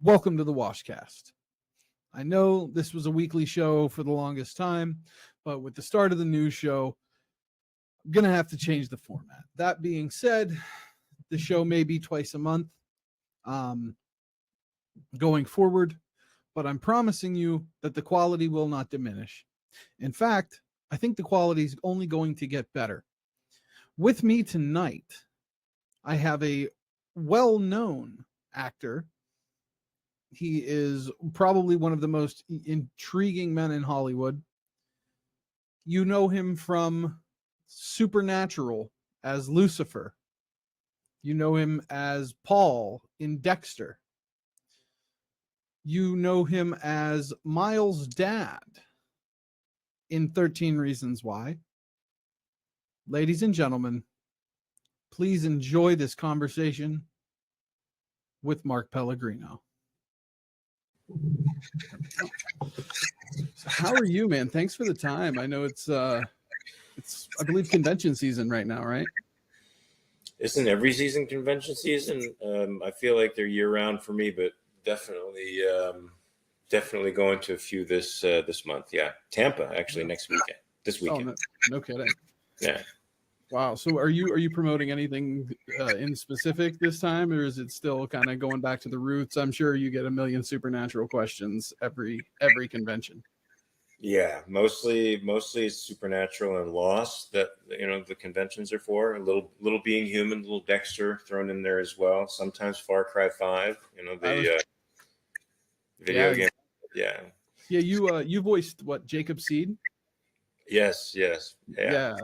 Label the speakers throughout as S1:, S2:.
S1: Welcome to the Washcast. I know this was a weekly show for the longest time, but with the start of the new show, I'm going to have to change the format. That being said, the show may be twice a month going forward, but I'm promising you that the quality will not diminish. In fact, I think the quality is only going to get better. With me tonight, I have a well-known actor. He is probably one of the most intriguing men in Hollywood. You know him from Supernatural as Lucifer. You know him as Paul in Dexter. You know him as Miles' dad in 13 Reasons Why. Ladies and gentlemen, please enjoy this conversation with Mark Pellegrino. So how are you, man? Thanks for the time. I know it's I believe convention season right now, right?
S2: Isn't every season convention season? I feel like they're year round for me, but definitely going to a few this month. Yeah, Tampa actually next weekend. This weekend.
S1: Oh, no kidding.
S2: Yeah.
S1: Wow. So are you promoting anything in specific this time, or is it still kind of going back to the roots? I'm sure you get a million Supernatural questions every convention.
S2: Yeah, mostly it's Supernatural and Lost that the conventions are for. A little Being Human, little Dexter thrown in there as well. Sometimes Far Cry 5. The video game. Yeah.
S1: Yeah, you voiced what, Jacob Seed?
S2: Yes.
S1: Yeah.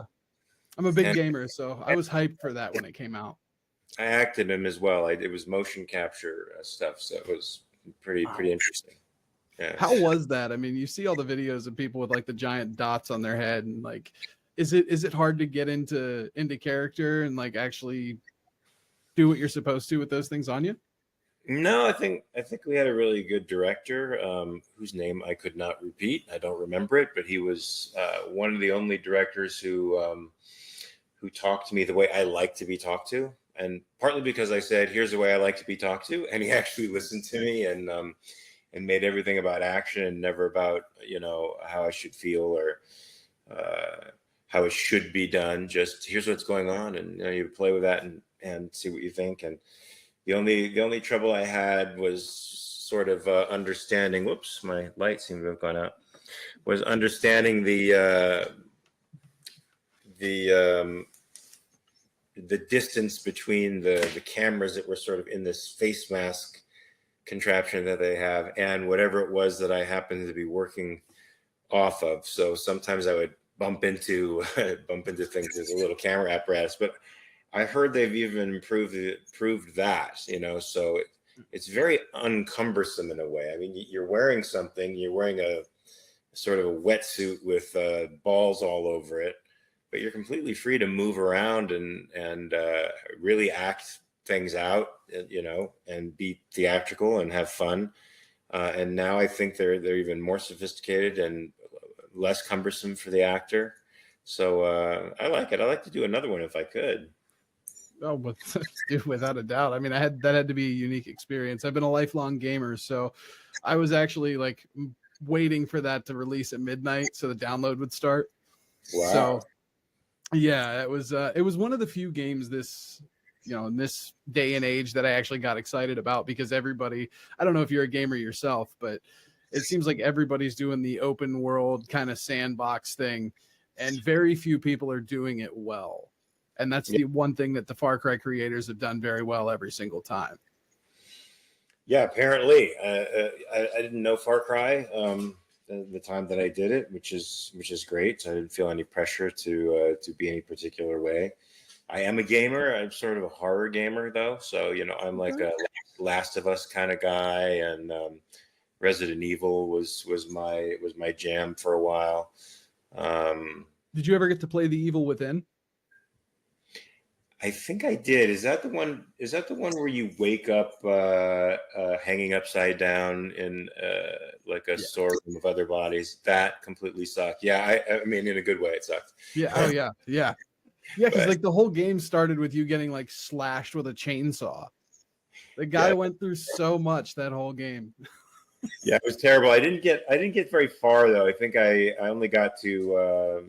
S1: I'm a big gamer, so I was hyped for that when it came out.
S2: I acted him as well. It was motion capture stuff, so it was pretty interesting. Yeah.
S1: How was that? I mean, you see all the videos of people with like the giant dots on their head, and like, is it hard to get into character and like actually do what you're supposed to with those things on you?
S2: No, I think we had a really good director whose name I could not repeat. I don't remember it, but he was one of the only directors who talked to me the way I like to be talked to, and partly because I said, "Here's the way I like to be talked to," and he actually listened to me and made everything about action and never about how I should feel or how it should be done. Just here's what's going on, and you play with that and see what you think. And the only trouble I had was sort of understanding. Whoops, my light seemed to have gone out. Was understanding the distance between the cameras that were sort of in this face mask contraption that they have and whatever it was that I happened to be working off of. So sometimes I would bump into things as a little camera apparatus, but I heard they've even improved that, so it's very uncumbersome in a way. I mean, you're wearing a sort of a wetsuit with balls all over it, but you're completely free to move around and really act things out, and be theatrical and have fun. And now I think they're even more sophisticated and less cumbersome for the actor. So I like it. I like to do another one if I could.
S1: Oh, without a doubt. I mean, that had to be a unique experience. I've been a lifelong gamer, so I was actually like waiting for that to release at midnight so the download would start.
S2: Wow.
S1: So yeah, it was one of the few games in this day and age that I actually got excited about, because everybody, I don't know if you're a gamer yourself, but it seems like everybody's doing the open world kind of sandbox thing, and very few people are doing it well. And that's the one thing that the Far Cry creators have done very well every single time.
S2: Yeah, apparently. I didn't know Far Cry the time that I did it, which is great. So I didn't feel any pressure to be any particular way. I am a gamer. I'm sort of a horror gamer, though. So, I'm like a Last of Us kind of guy, and Resident Evil was my jam for a while.
S1: Did you ever get to play The Evil Within?
S2: I think I did. Is that the one where you wake up hanging upside down in like a storeroom of other bodies? That completely sucked. Yeah, I mean, in a good way, it sucked.
S1: Yeah. Oh yeah. Yeah. Yeah, because like the whole game started with you getting like slashed with a chainsaw. The guy
S2: Yeah.
S1: went through so much that whole game.
S2: Yeah, it was terrible. I didn't get very far though. I think I only got to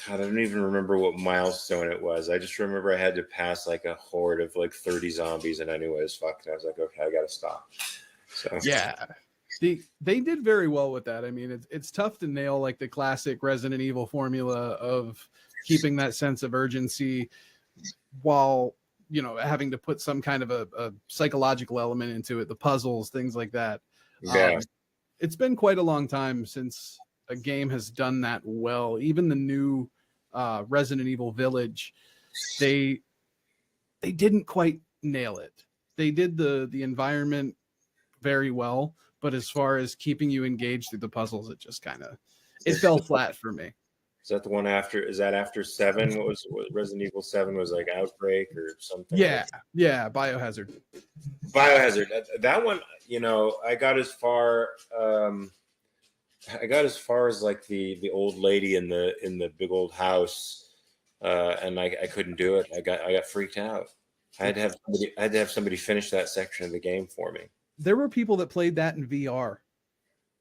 S2: God, I don't even remember what milestone it was. I just remember I had to pass like a horde of like 30 zombies, and I knew I was fucked. I was like, okay, I gotta stop. So
S1: Yeah. They did very well with that. I mean, it's tough to nail like the classic Resident Evil formula of keeping that sense of urgency while, you know, having to put some kind of a psychological element into it, the puzzles, things like that.
S2: yeah,
S1: It's been quite a long time since a game has done that well. Even the new Resident Evil Village, they didn't quite nail it. They did the environment very well, but as far as keeping you engaged through the puzzles, it just kind of it fell flat for me.
S2: is that the one after? Is that after 7? What Resident Evil 7 was like Outbreak or something?
S1: Yeah, yeah, Biohazard.
S2: Biohazard. That one, you know, I got as far. I got as far as like the old lady in the big old house, and I couldn't do it. I got freaked out. I had to have somebody finish that section of the game for me.
S1: There were people that played that in VR.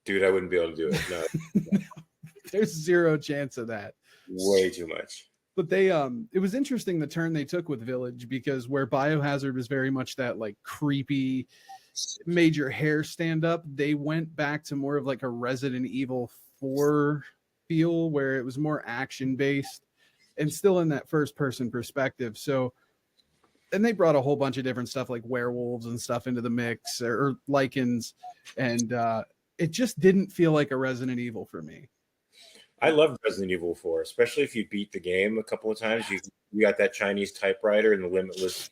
S2: Dude, I wouldn't be able to do it. No,
S1: There's zero chance of that.
S2: way too much.
S1: But they it was interesting the turn they took with Village, because where Biohazard was very much that like creepy made your hair stand up, they went back to more of like a Resident Evil 4 feel where it was more action based and still in that first person perspective. So, and they brought a whole bunch of different stuff like werewolves and stuff into the mix, or lichens, and it just didn't feel like a Resident Evil for me.
S2: I loved Resident Evil 4, especially if you beat the game a couple of times. You got that Chinese typewriter and the limitless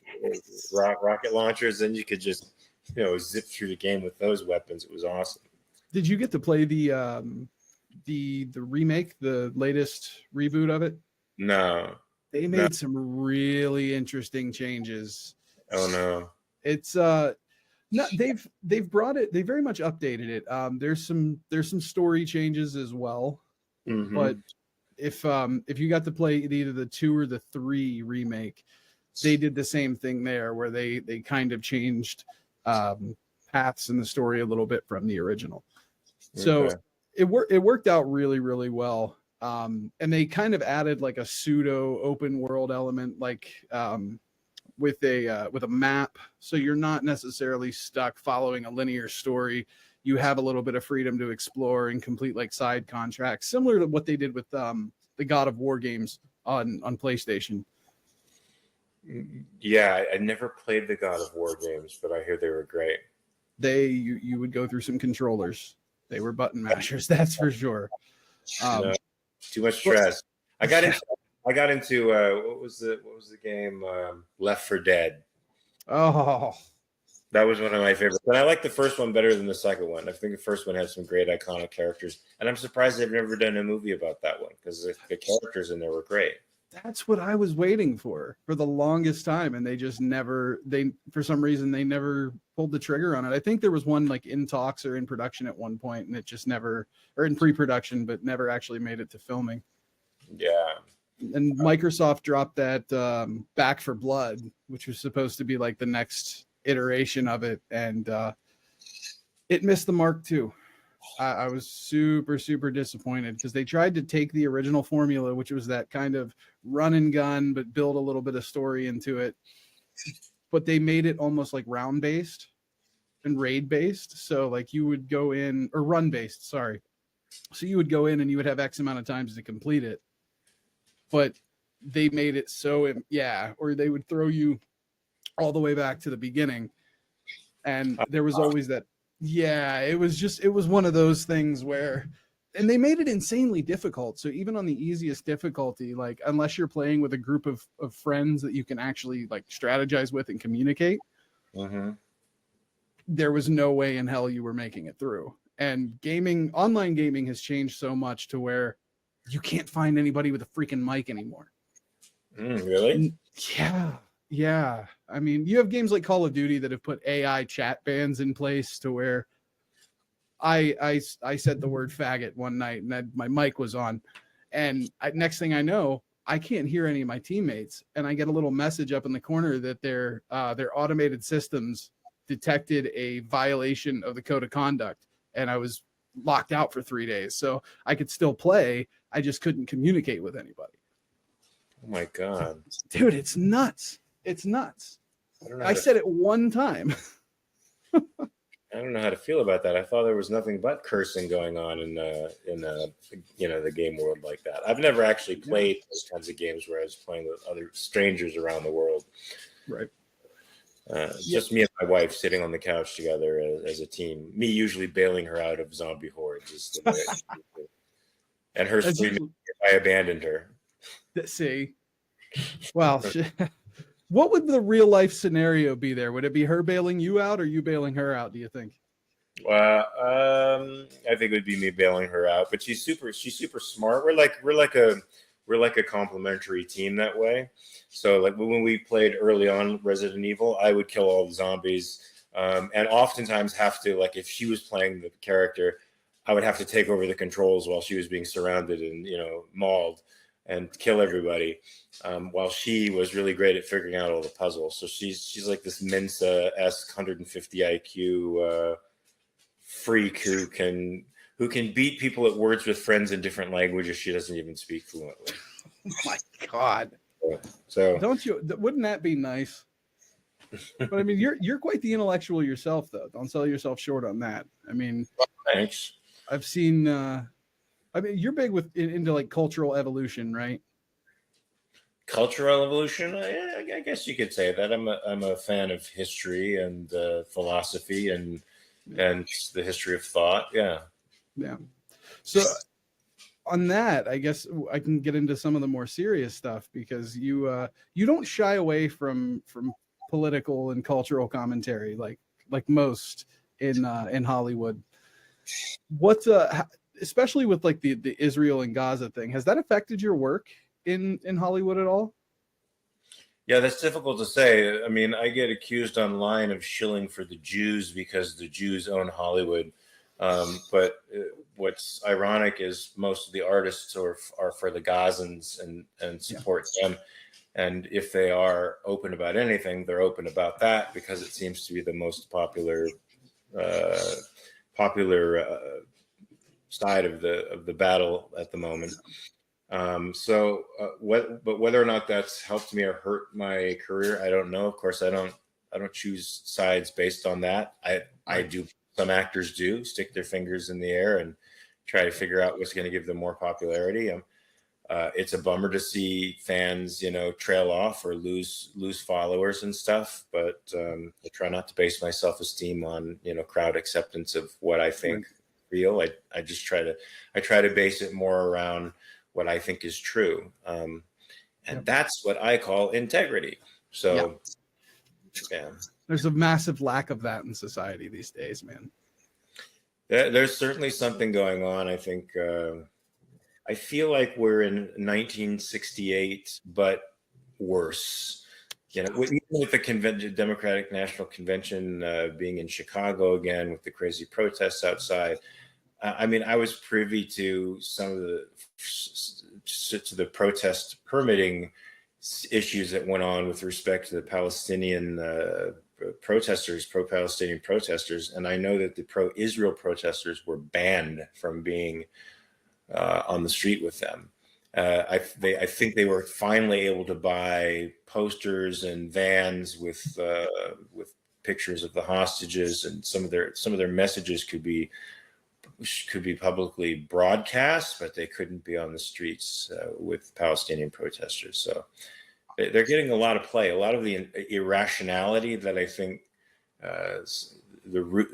S2: rocket launchers, and you could just, you know, zip through the game with those weapons. It was awesome.
S1: Did you get to play the remake, the latest reboot of it?
S2: No.
S1: They made some really interesting changes.
S2: Oh no.
S1: It's no, they've brought it, they very much updated it. There's some story changes as well.
S2: Mm-hmm.
S1: But if you got to play either the 2 or the 3 remake, they did the same thing there, where they kind of changed paths in the story a little bit from the original. So
S2: Okay.
S1: it worked out really, really well. And they kind of added like a pseudo open world element, like with a map, so you're not necessarily stuck following a linear story. You have a little bit of freedom to explore and complete like side contracts, similar to what they did with the God of War games on PlayStation.
S2: Yeah, I never played the God of War games, but I hear they were great.
S1: You would go through some controllers. They were button mashers, that's for sure.
S2: No, too much stress. I got into what was the game? Left 4 Dead.
S1: Oh,
S2: That was one of my favorites. But I like the first one better than the second one. I think the first one had some great iconic characters. And I'm surprised they've never done a movie about that one, because the characters in there were great.
S1: that's what I was waiting for the longest time. And they just never, for some reason, they never pulled the trigger on it. I think there was one like in talks or in production at one point, and it just never, or in pre-production, but never actually made it to filming.
S2: Yeah.
S1: And Microsoft dropped that Back 4 Blood, which was supposed to be like the next iteration of it, and it missed the mark too. I was super, super disappointed, because they tried to take the original formula, which was that kind of run and gun, but build a little bit of story into it. But they made it almost like round based and raid based. So like you would go in, or run based, sorry. So you would go in and you would have X amount of times to complete it. But they made it so, or they would throw you all the way back to the beginning. And there was always that, it was one of those things where, and they made it insanely difficult. So even on the easiest difficulty, like unless you're playing with a group of friends that you can actually like strategize with and communicate, there was no way in hell you were making it through. And online gaming has changed so much to where you can't find anybody with a freaking mic anymore.
S2: Really?
S1: Yeah. I mean, you have games like Call of Duty that have put AI chat bans in place to where I said the word faggot one night, and my mic was on, and next thing I know, I can't hear any of my teammates, and I get a little message up in the corner that their automated systems detected a violation of the code of conduct, and I was locked out for 3 days. So I could still play, I just couldn't communicate with anybody.
S2: Oh my God,
S1: dude, it's nuts. It's nuts. I said it one time.
S2: I don't know how to feel about that. I thought there was nothing but cursing going on in the game world like that. I've never actually played those kinds of games where I was playing with other strangers around the world.
S1: Right.
S2: Just me and my wife sitting on the couch together as a team. Me usually bailing her out of zombie hordes. And her screaming if I abandoned her.
S1: See, well, what would the real life scenario be there? Would it be her bailing you out or you bailing her out, do you think?
S2: I think it would be me bailing her out, but she's super smart. We're like a complementary team that way. So like when we played early on Resident Evil, I would kill all the zombies, and oftentimes have to, like, if she was playing the character, I would have to take over the controls while she was being surrounded and mauled and kill everybody, while she was really great at figuring out all the puzzles. So she's like this Mensa-esque 150 IQ freak who can beat people at Words with Friends in different languages she doesn't even speak fluently.
S1: Oh my God.
S2: So
S1: wouldn't that be nice? But I mean, you're quite the intellectual yourself, though. Don't sell yourself short on that. I mean,
S2: thanks.
S1: I've seen I mean, you're big into like cultural evolution, right?
S2: Cultural evolution, I guess you could say that. I'm a fan of history and philosophy and the history of thought. Yeah.
S1: So on that, I guess I can get into some of the more serious stuff, because you don't shy away from political and cultural commentary like most in Hollywood. What's especially with like the Israel and Gaza thing, has that affected your work in Hollywood at all?
S2: Yeah, that's difficult to say. I mean, I get accused online of shilling for the Jews because the Jews own Hollywood. But what's ironic is most of the artists are for the Gazans and support them. And if they are open about anything, they're open about that because it seems to be the most popular side of the battle at the moment. But whether or not that's helped me or hurt my career, I don't know. Of course, I don't choose sides based on that. I do. Some actors do stick their fingers in the air and try to figure out what's going to give them more popularity. It's a bummer to see fans, trail off or lose followers and stuff. But I try not to base my self-esteem on, crowd acceptance of what I think real. I just try to base it more around what I think is true. And that's what I call integrity. So, yeah.
S1: There's a massive lack of that in society these days, man.
S2: There's certainly something going on. I think I feel like we're in 1968, but worse. Even with the Democratic National Convention being in Chicago again, with the crazy protests outside. I mean, I was privy to some of the protest permitting issues that went on with respect to the Palestinian pro-Palestinian protesters, and I know that the pro-Israel protesters were banned from being on the street with them. I think they were finally able to buy posters and vans with pictures of the hostages, and some of their messages could be publicly broadcast, but they couldn't be on the streets with Palestinian protesters. So they're getting a lot of play. A lot of the irrationality that I think we're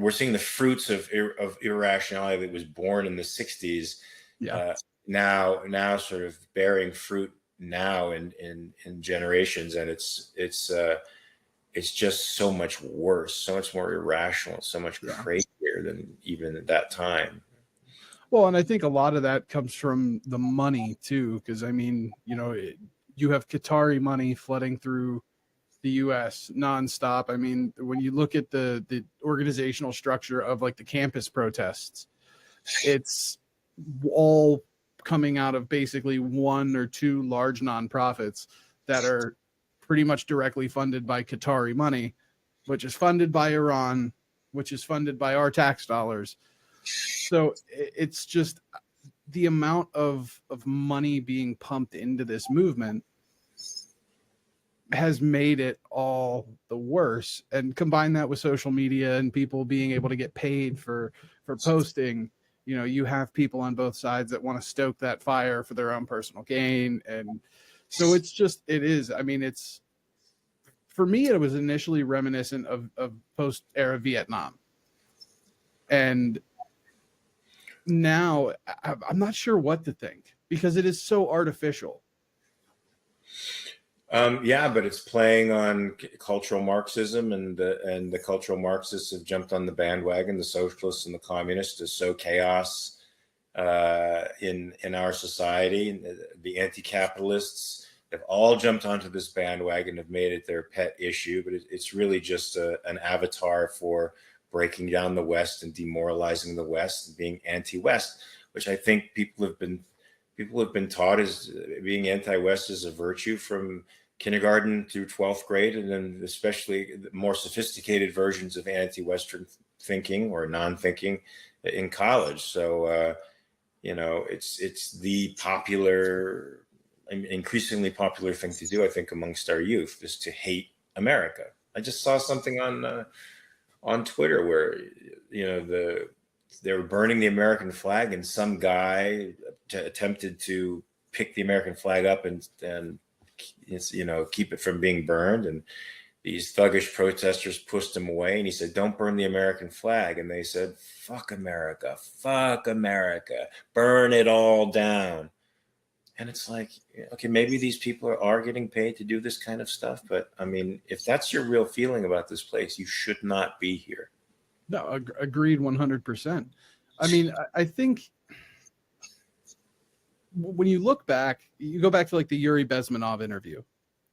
S2: seeing the fruits of irrationality that was born in the 60s. Now sort of bearing fruit now in generations, and it's just so much worse, so much more irrational, so much crazier than even at that time.
S1: Well, and I think a lot of that comes from the money too, because I mean, you have Qatari money flooding through the U.S. nonstop. I mean, when you look at the organizational structure of like the campus protests, it's all coming out of basically one or two large nonprofits that are pretty much directly funded by Qatari money, which is funded by Iran, which is funded by our tax dollars. So it's just the amount of money being pumped into this movement has made it all the worse. And combine that with social media and people being able to get paid for posting, you know, you have people on both sides that want to stoke that fire for their own personal gain. And so it's just, it is, I mean, it's, for me, it was initially reminiscent of post-era Vietnam. And now I'm not sure what to think because it is so artificial.
S2: Yeah, but it's playing on cultural Marxism, and the cultural Marxists have jumped on the bandwagon. The socialists and the communists to sow chaos in our society. The anti-capitalists have all jumped onto this bandwagon, have made it their pet issue, but it's really just an avatar for breaking down the West and demoralizing the West and being anti-West, which I think people have been taught as being anti-West is a virtue from kindergarten through 12th grade, and then especially the more sophisticated versions of anti-Western thinking or non-thinking in college. So, you know, it's the popular, increasingly popular thing to do, I think, amongst our youth, is to hate America. I just saw something on Twitter where, you know, they were burning the American flag, and some guy attempted to pick the American flag up and you know, keep it from being burned. And these thuggish protesters pushed him away, and he said, "Don't burn the American flag." And they said, "Fuck America, burn it all down." And it's like, okay, maybe these people are getting paid to do this kind of stuff, but I mean, if that's your real feeling about this place, you should not be here.
S1: No, agreed 100%. I mean, I think when you look back, you go back to like the Yuri Bezmenov interview,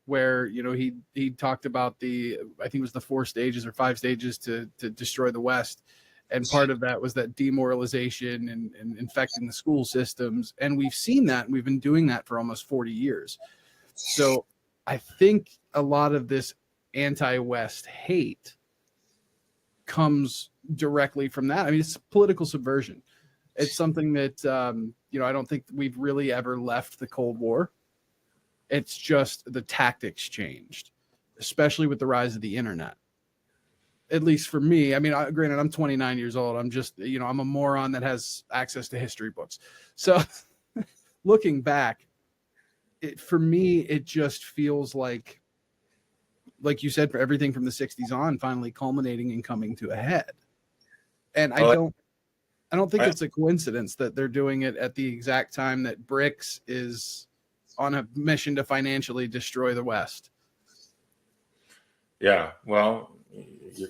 S1: where, you know, he talked about I think it was the 4 stages or 5 stages to destroy the West. And part of that was that demoralization and infecting the school systems. And we've seen that, and we've been doing that for almost 40 years. So I think a lot of this anti-West hate comes directly from that. I mean, it's political subversion. It's something that, you know, I don't think we've really ever left the Cold War. It's just the tactics changed, especially with the rise of the internet. At least for me, I mean, granted, I'm 29 years old. I'm just, you know, I'm a moron that has access to history books. So looking back, for me, it just feels like you said, for everything from the 60s on, finally culminating and coming to a head. And I don't think it's a coincidence that they're doing it at the exact time that BRICS is on a mission to financially destroy the West.
S2: Yeah, well,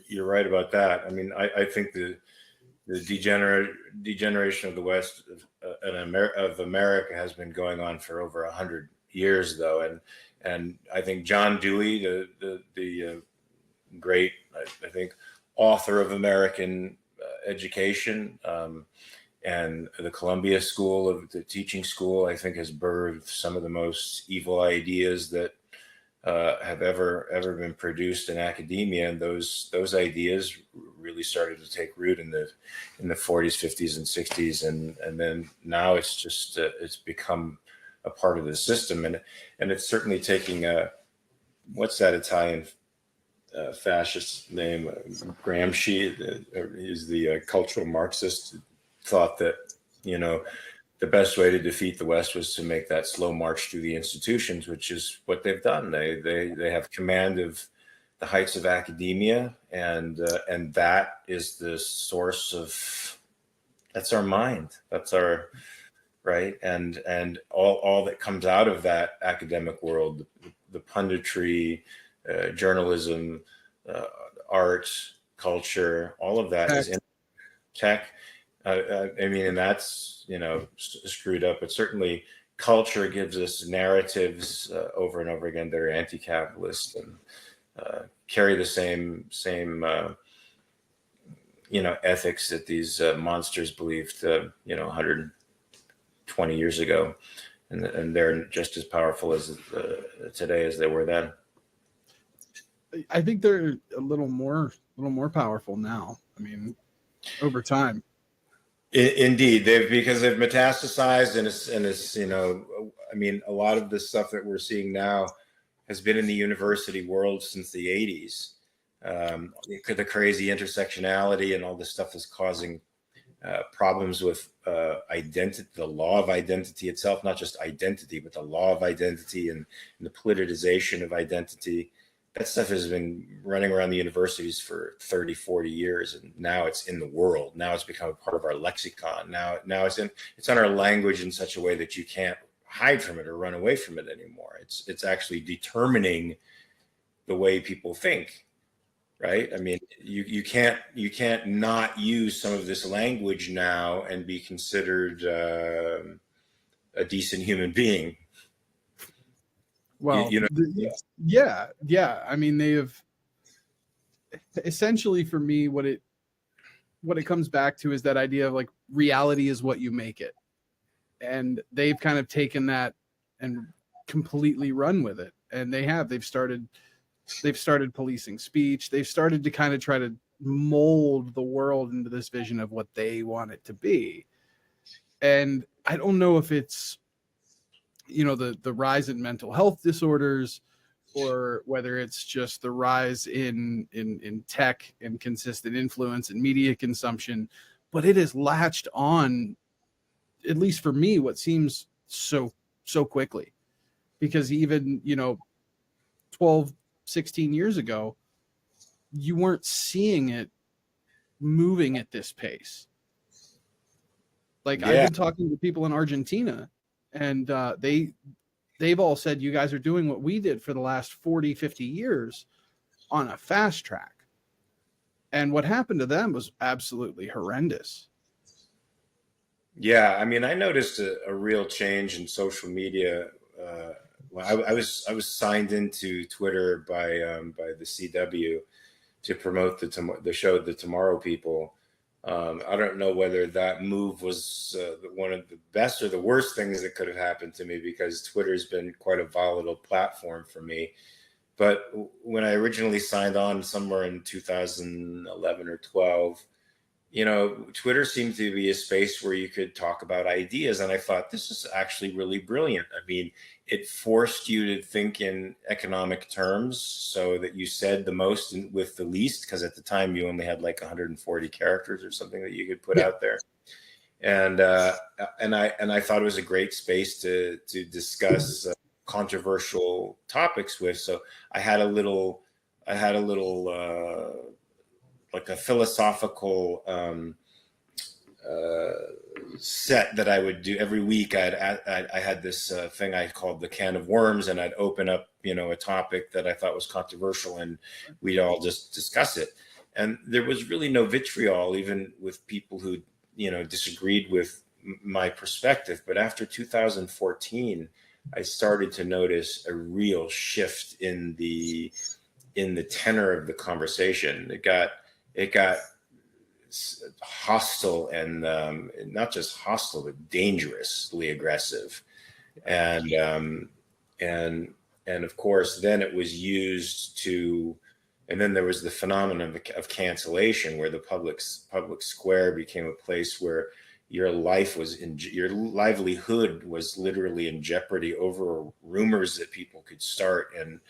S2: you're right about that. I mean, I think the degeneration of the West of America has been going on for over 100 years, though, and I think John Dewey, the great, I think, author of American education, and the Columbia School of the teaching school, I think, has birthed some of the most evil ideas that have ever been produced in academia, and those ideas really started to take root in the 40s, 50s, and 60s, and then now it's just it's become a part of the system, and it's certainly taking what's that Italian fascist name, Gramsci, is the cultural Marxist, thought that, you know, the best way to defeat the West was to make that slow march through the institutions, which is what they've done. They have command of the heights of academia, and that is the source of, that's our mind, that's our right, and all that comes out of that academic world, the punditry, journalism, art, culture, all of that is in tech. I mean, and that's, you know, screwed up, but certainly culture gives us narratives over and over again that are anti-capitalist and carry the same you know, ethics that these monsters believed, you know, 100 20 years ago, and they're just as powerful as today as they were then.
S1: I think they're a little more powerful now. I mean, over time.
S2: Indeed, because they've metastasized, and it's I mean, a lot of the stuff that we're seeing now has been in the university world since the 80s. The crazy intersectionality and all this stuff is causing problems with identity, the law of identity itself, not just identity, but the law of identity and the politicization of identity. That stuff has been running around the universities for 30, 40 years, and now it's in the world. Now it's become a part of our lexicon. Now it's on our language in such a way that you can't hide from it or run away from it anymore. It's actually determining the way people think, right? I mean, you can't not use some of this language now and be considered a decent human being.
S1: Well, yeah. I mean, they have essentially, for me, what it comes back to is that idea of like reality is what you make it, and they've kind of taken that and completely run with it. And they've started policing speech. They've started to kind of try to mold the world into this vision of what they want it to be. And I don't know if it's the rise in mental health disorders, or whether it's just the rise in tech and consistent influence and media consumption, but it has latched on, at least for me, what seems so quickly. Because even 12, 16 years ago, you weren't seeing it moving at this pace. Like, I've been talking to people in Argentina, and they've all said, you guys are doing what we did for the last 40, 50 years on a fast track. And what happened to them was absolutely horrendous.
S2: Yeah, I mean, I noticed a real change in social media. I was signed into Twitter by the CW to promote the show, The Tomorrow People. I don't know whether that move was one of the best or the worst things that could have happened to me, because Twitter's been quite a volatile platform for me. But when I originally signed on somewhere in 2011 or 12, Twitter seemed to be a space where you could talk about ideas. And I thought, this is actually really brilliant. I mean, it forced you to think in economic terms so that you said the most with the least, because at the time you only had like 140 characters or something that you could put out there. And I thought it was a great space to discuss controversial topics with. So I had a little like a philosophical set that I would do every week. I had this thing I called the can of worms, and I'd open up, a topic that I thought was controversial, and we'd all just discuss it. And there was really no vitriol, even with people who, disagreed with my perspective. But after 2014, I started to notice a real shift in the tenor of the conversation. It got hostile, and not just hostile, but dangerously aggressive. And of course, then it was used to, and then there was the phenomenon of cancellation, where the public square became a place where your livelihood was literally in jeopardy over rumors that people could start, and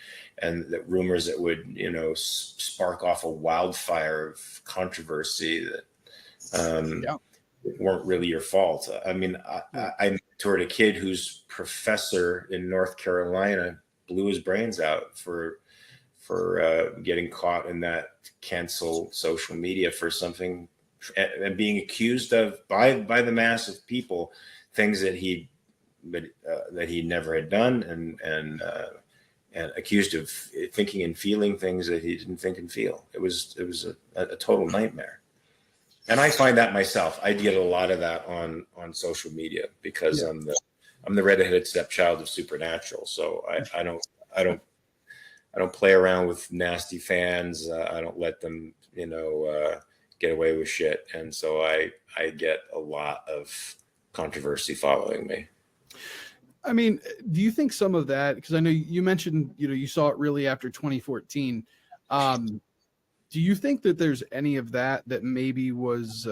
S2: that rumors that would, spark off a wildfire of controversy that weren't really your fault. I mean, I mentored a kid whose professor in North Carolina blew his brains out for getting caught in that cancel social media for something, and being accused of by the mass of people things that he never had done, and accused of thinking and feeling things that he didn't think and feel. It was a total nightmare. And I find that myself. I get a lot of that on social media, because I'm the redheaded stepchild of Supernatural. So I don't play around with nasty fans. I don't let them, get away with shit. And so I get a lot of controversy following me.
S1: I mean, do you think some of that, because I know you mentioned, you saw it really after 2014. Do you think that there's any of that maybe was,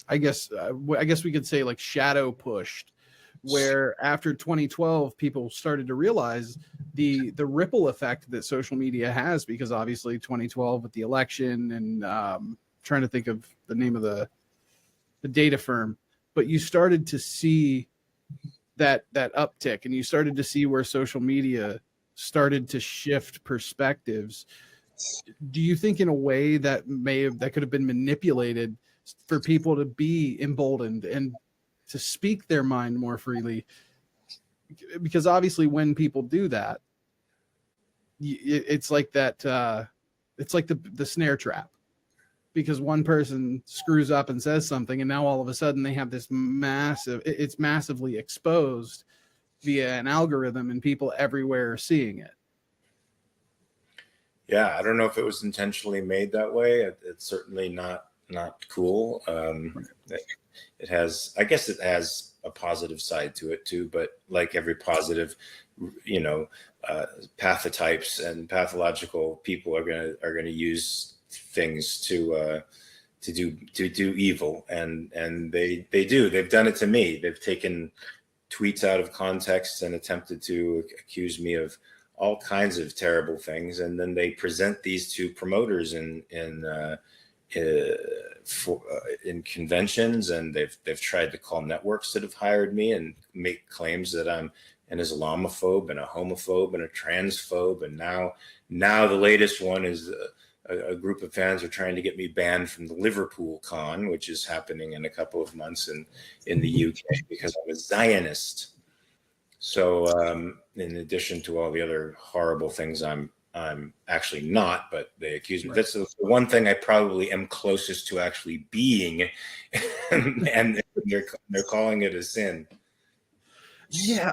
S1: I guess we could say like shadow pushed, where after 2012, people started to realize the ripple effect that social media has, because obviously 2012 with the election and trying to think of the name of the data firm, but you started to see that uptick, and you started to see where social media started to shift perspectives. Do you think in a way that could have been manipulated for people to be emboldened and to speak their mind more freely? Because obviously when people do that, it's like that, it's like the snare trap, because one person screws up and says something, and now all of a sudden they have this it's massively exposed via an algorithm, and people everywhere are seeing it.
S2: Yeah, I don't know if it was intentionally made that way. It's certainly not cool. It has, I guess, it has a positive side to it too. But like every positive, pathotypes and pathological people are gonna use things to do evil, and they do. They've done it to me. They've taken tweets out of context and attempted to accuse me of all kinds of terrible things, and then they present these to promoters in conventions, and they've tried to call networks that have hired me and make claims that I'm an Islamophobe and a homophobe and a transphobe, and now the latest one is a group of fans are trying to get me banned from the Liverpool Con, which is happening in a couple of months in the UK, because I'm a Zionist. So in addition to all the other horrible things I'm actually not, but they accuse me. Right. That's the one thing I probably am closest to actually being, and they're calling it a sin.
S1: Yeah,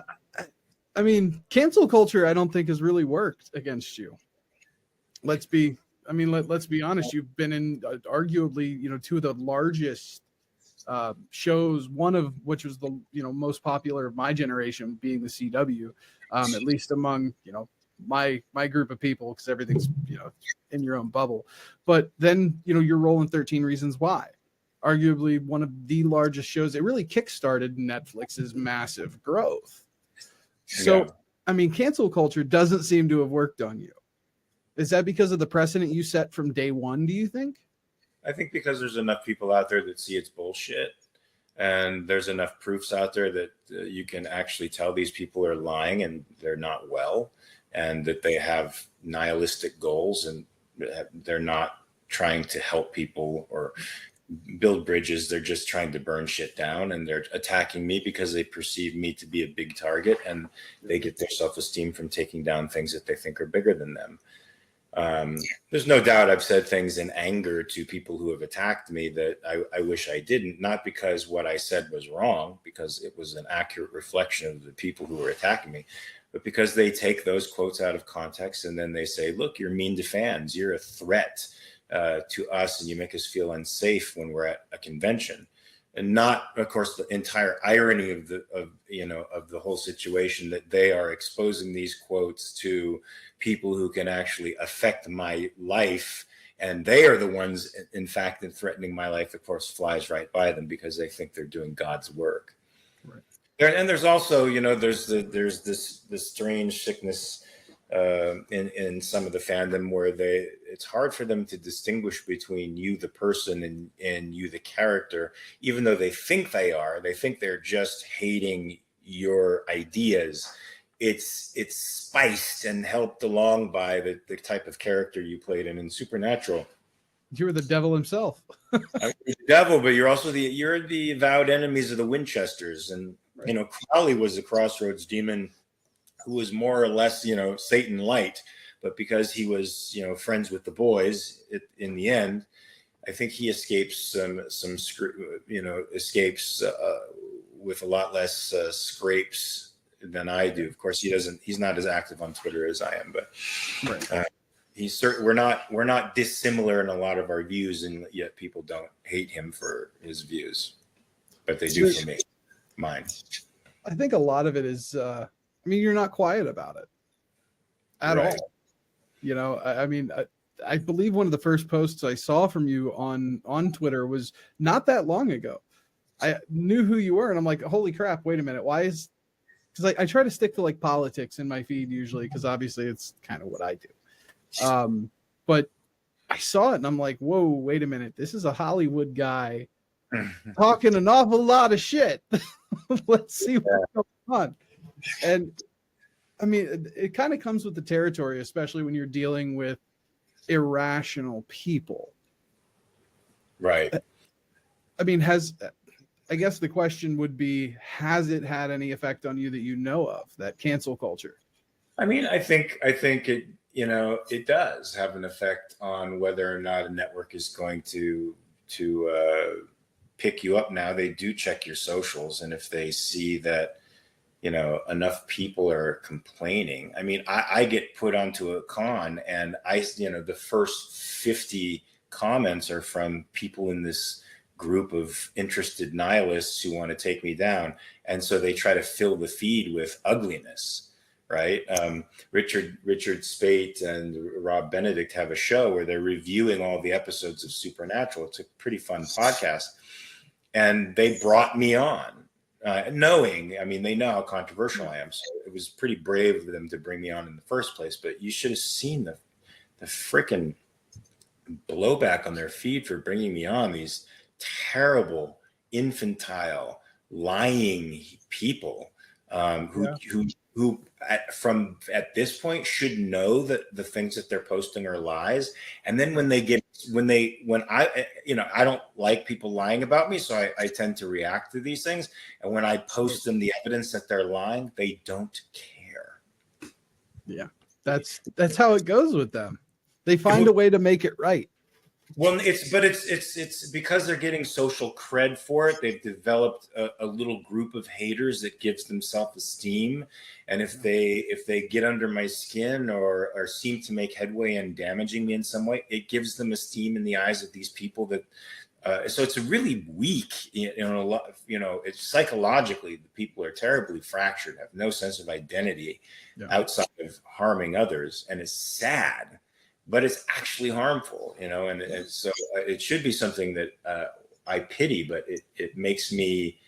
S1: I mean, cancel culture, I don't think has really worked against you. Let's be honest. You've been in arguably, two of the largest shows, one of which was the most popular of my generation, being the CW, at least among my group of people, because everything's in your own bubble. But then you're rolling 13 Reasons Why, arguably one of the largest shows. It really kickstarted Netflix's massive growth. So yeah. I mean, cancel culture doesn't seem to have worked on you. Is that because of the precedent you set from day one, do you think?
S2: I think because there's enough people out there that see it's bullshit, and there's enough proofs out there that you can actually tell these people are lying and they're not well, and that they have nihilistic goals, and they're not trying to help people or build bridges. They're just trying to burn shit down, and they're attacking me because they perceive me to be a big target, and they get their self-esteem from taking down things that they think are bigger than them. There's no doubt I've said things in anger to people who have attacked me that I wish I didn't, not because what I said was wrong, because it was an accurate reflection of the people who were attacking me, but because they take those quotes out of context, and then they say, look, you're mean to fans, you're a threat to us, and you make us feel unsafe when we're at a convention. And not, of course, the entire irony of the whole situation, that they are exposing these quotes to people who can actually affect my life, and they are the ones, in fact, in threatening my life. Of course, flies right by them because they think they're doing God's work. Right. And there's also, there's this strange sickness in some of the fandom where it's hard for them to distinguish between you, the person, and you, the character, even though they think they're just hating your ideas. It's spiced and helped along by the type of character you played in Supernatural.
S1: You were the devil himself.
S2: You're the devil, but you're also you're the avowed enemies of the Winchesters. And right. Crowley was a crossroads demon who was more or less, Satan light, but because he was, friends with the boys, in the end, I think he escapes escapes with a lot less scrapes than I do. Of course, he's not as active on Twitter as I am, but right. We're not dissimilar in a lot of our views, and yet people don't hate him for his views. but they do for me. Mine.
S1: I think a lot of it is, I mean, you're not quiet about it at
S2: Right.
S1: all. You know, I mean, I believe one of the first posts I saw from you on Twitter was not that long ago. I knew who you were, and I'm like, holy crap, wait a minute. Why is, because I try to stick to like politics in my feed usually, because obviously it's kind of what I do. But I saw it and I'm like, whoa, wait a minute. This is a Hollywood guy talking an awful lot of shit. Let's see what's going on. And I mean, it kind of comes with the territory, especially when you're dealing with irrational people.
S2: Right.
S1: I mean, I guess the question would be, has it had any effect on you that you know of, that cancel culture?
S2: I mean, I think it, you know, it does have an effect on whether or not a network is going to pick you up. Now they do check your socials, and if they see that, you know, enough people are complaining. I mean, I get put onto a con, and the first 50 comments are from people in this group of interested nihilists who want to take me down, and so they try to fill the feed with ugliness. Right. Richard Spate and Rob Benedict have a show where they're reviewing all the episodes of Supernatural. It's a pretty fun podcast. And they brought me on, knowing, I mean, they know how controversial I am. So it was pretty brave of them to bring me on in the first place. But you should have seen the freaking blowback on their feed for bringing me on. These terrible, infantile, lying people who at this point should know that the things that they're posting are lies. And then when I don't like people lying about me, so I tend to react to these things. And when I post them the evidence that they're lying, they don't care.
S1: Yeah, that's how it goes with them. They find a way to make it right.
S2: Well, it's because they're getting social cred for it. They've developed a little group of haters that gives them self-esteem, and if they get under my skin or seem to make headway in damaging me in some way, it gives them esteem in the eyes of these people. That so it's a really weak, it's psychologically, the people are terribly fractured, have no sense of identity outside of harming others, and it's sad. But it's actually harmful, and so it should be something that I pity, but it makes me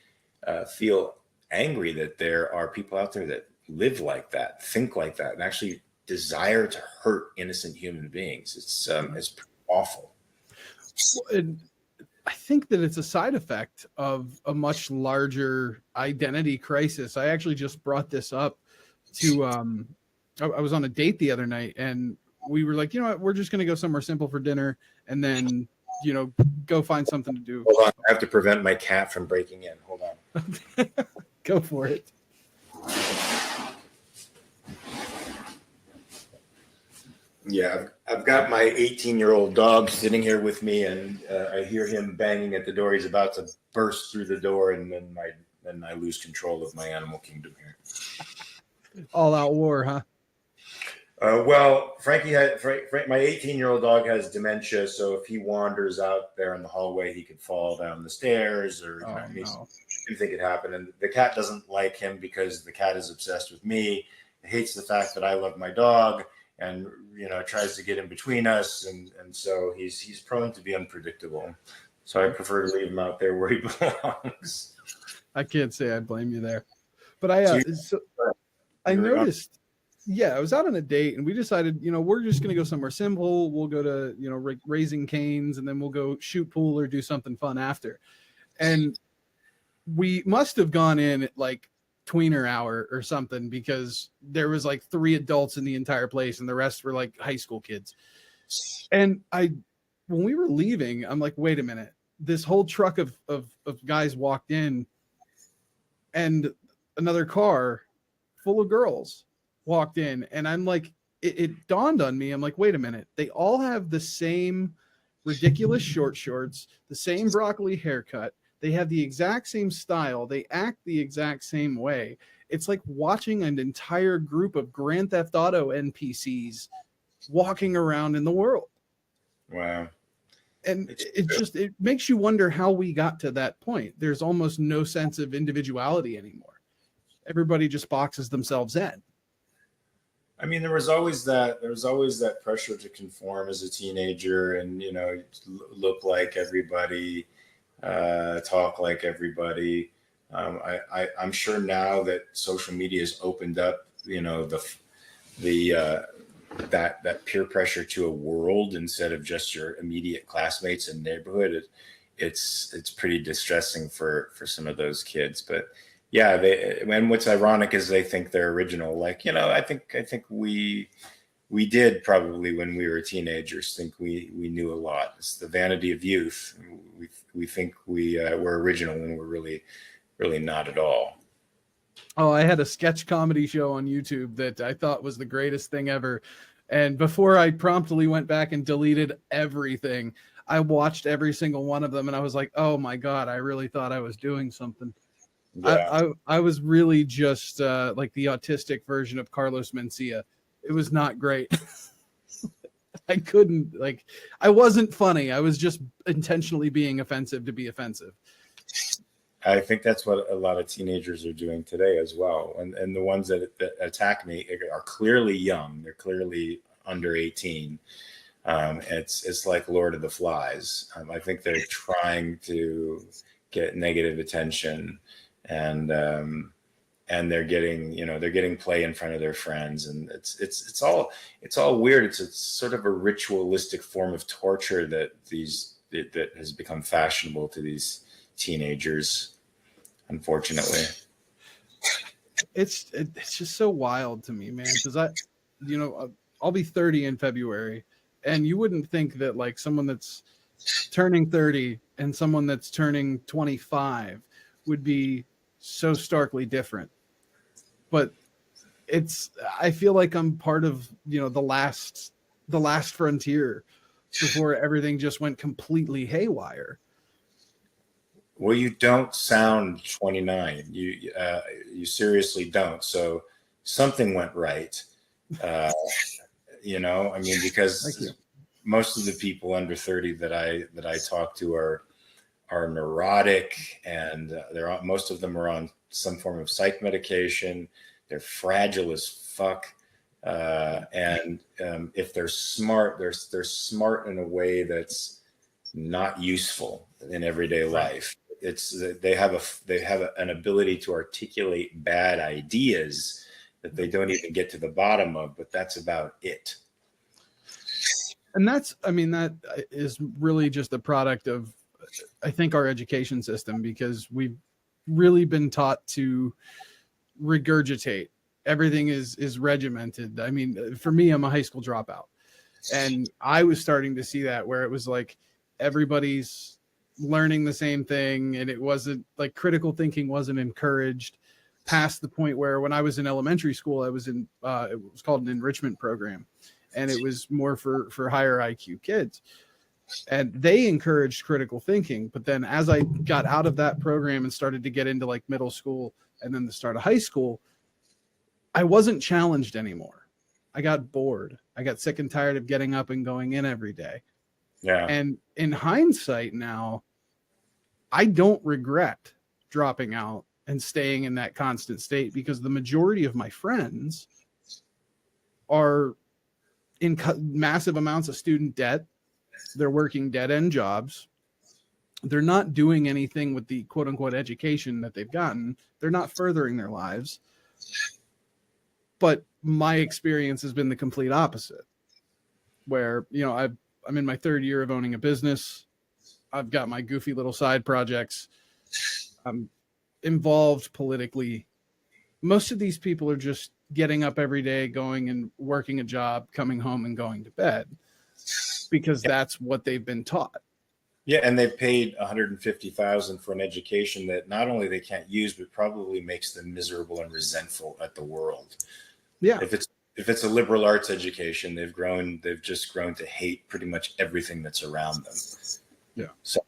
S2: feel angry that there are people out there that live like that, think like that, and actually desire to hurt innocent human beings. It's awful.
S1: And I think that it's a side effect of a much larger identity crisis. I actually just brought this up to I was on a date the other night, and we were like, you know what, we're just going to go somewhere simple for dinner and then, go find something to do.
S2: Hold on. I have to prevent my cat from breaking in. Hold on.
S1: Go for it.
S2: Yeah, I've got my 18-year-old dog sitting here with me, and I hear him banging at the door. He's about to burst through the door, and then I lose control of my animal kingdom here.
S1: All out war, huh?
S2: Well, Frankie my 18-year-old dog has dementia, so if he wanders out there in the hallway, he could fall down the stairs, or anything could happen. And the cat doesn't like him because the cat is obsessed with me. It hates the fact that I love my dog, and tries to get in between us, and so he's prone to be unpredictable. So I prefer to leave him out there where he belongs.
S1: I can't say I blame you there, but I noticed. Yeah, I was out on a date, and we decided, we're just going to go somewhere simple. We'll go to, Raising Cane's, and then we'll go shoot pool or do something fun after. And we must have gone in at like tweener hour or something, because there was like 3 adults in the entire place, and the rest were like high school kids. And when we were leaving, I'm like, wait a minute, this whole truck of guys walked in, and another car full of girls walked in, and I'm like, it dawned on me. I'm like, wait a minute, they all have the same ridiculous short shorts, the same broccoli haircut, they have the exact same style, they act the exact same way. It's like watching an entire group of Grand Theft Auto NPCs walking around in the world.
S2: Wow.
S1: And
S2: It's
S1: it makes you wonder how we got to that point. There's almost no sense of individuality anymore. Everybody just boxes themselves in.
S2: I mean, there was always that pressure to conform as a teenager, and look like everybody, talk like everybody. I'm sure now that social media has opened up, the that peer pressure to a world instead of just your immediate classmates and neighborhood. It's pretty distressing for some of those kids, but. Yeah, and what's ironic is they think they're original. Like, I think we did probably when we were teenagers think we knew a lot. It's the vanity of youth. We think we're original when we're really not at all.
S1: Oh, I had a sketch comedy show on YouTube that I thought was the greatest thing ever. And before I promptly went back and deleted everything, I watched every single one of them and I was like, oh my God, I really thought I was doing something.
S2: Yeah.
S1: I was really just like the autistic version of Carlos Mencia. It was not great. I wasn't funny. I was just intentionally being offensive to be offensive.
S2: I think that's what a lot of teenagers are doing today as well. And the ones that attack me are clearly young. They're clearly under 18. It's like Lord of the Flies. I think they're trying to get negative attention. And they're getting play in front of their friends, and it's all weird. It's sort of a ritualistic form of torture that has become fashionable to these teenagers, unfortunately.
S1: It's just so wild to me, man, because I'll be 30 in February, and you wouldn't think that like someone that's turning 30 and someone that's turning 25 would be so starkly different. But I feel like I'm part of, the last frontier before everything just went completely haywire.
S2: Well, you don't sound 29. You seriously don't. So something went right. I mean, because most of the people under 30 that I talk to are neurotic, and most of them are on some form of psych medication. They're fragile as fuck, and if they're smart, they're smart in a way that's not useful in everyday life. They have an ability to articulate bad ideas that they don't even get to the bottom of, but that's about it.
S1: And that is really just a product of, I think, our education system, because we've really been taught to regurgitate. Everything is regimented. I mean, for me, I'm a high school dropout, and I was starting to see that, where it was like everybody's learning the same thing, and it wasn't like critical thinking wasn't encouraged, past the point where when I was in elementary school, I was in it was called an enrichment program, and it was more for higher IQ kids. And they encouraged critical thinking. But then as I got out of that program and started to get into like middle school and then the start of high school, I wasn't challenged anymore. I got bored. I got sick and tired of getting up and going in every day.
S2: Yeah.
S1: And in hindsight now, I don't regret dropping out and staying in that constant state, because the majority of my friends are in massive amounts of student debt. They're working dead-end jobs. They're not doing anything with the quote-unquote education that they've gotten. They're not furthering their lives. But my experience has been the complete opposite, where, I'm in my third year of owning a business. I've got my goofy little side projects. I'm involved politically. Most of these people are just getting up every day, going and working a job, coming home and going to bed, because that's what they've been taught.
S2: Yeah, and they've paid $150,000 for an education that not only they can't use, but probably makes them miserable and resentful at the world.
S1: Yeah.
S2: If it's a liberal arts education, they've just grown to hate pretty much everything that's around them.
S1: Yeah.
S2: So,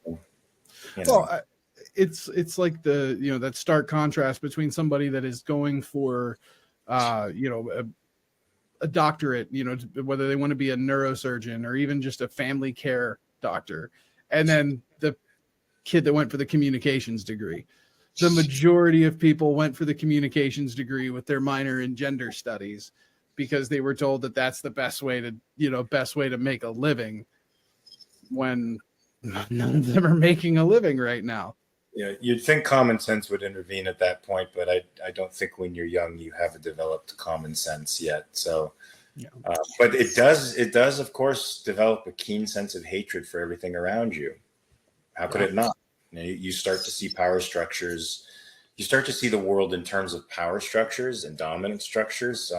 S1: well, it's like that stark contrast between somebody that is going for, a doctorate, whether they want to be a neurosurgeon or even just a family care doctor, and then the kid that went for the communications degree. The majority of people went for the communications degree with their minor in gender studies because they were told that that's the best way to make a living, when none of them are making a living right now.
S2: Yeah, you'd think common sense would intervene at that point, but I don't think when you're young you have a developed common sense yet. So,
S1: Yeah.
S2: But it does of course develop a keen sense of hatred for everything around you. How could it not? You start to see power structures. You start to see the world in terms of power structures and dominant structures.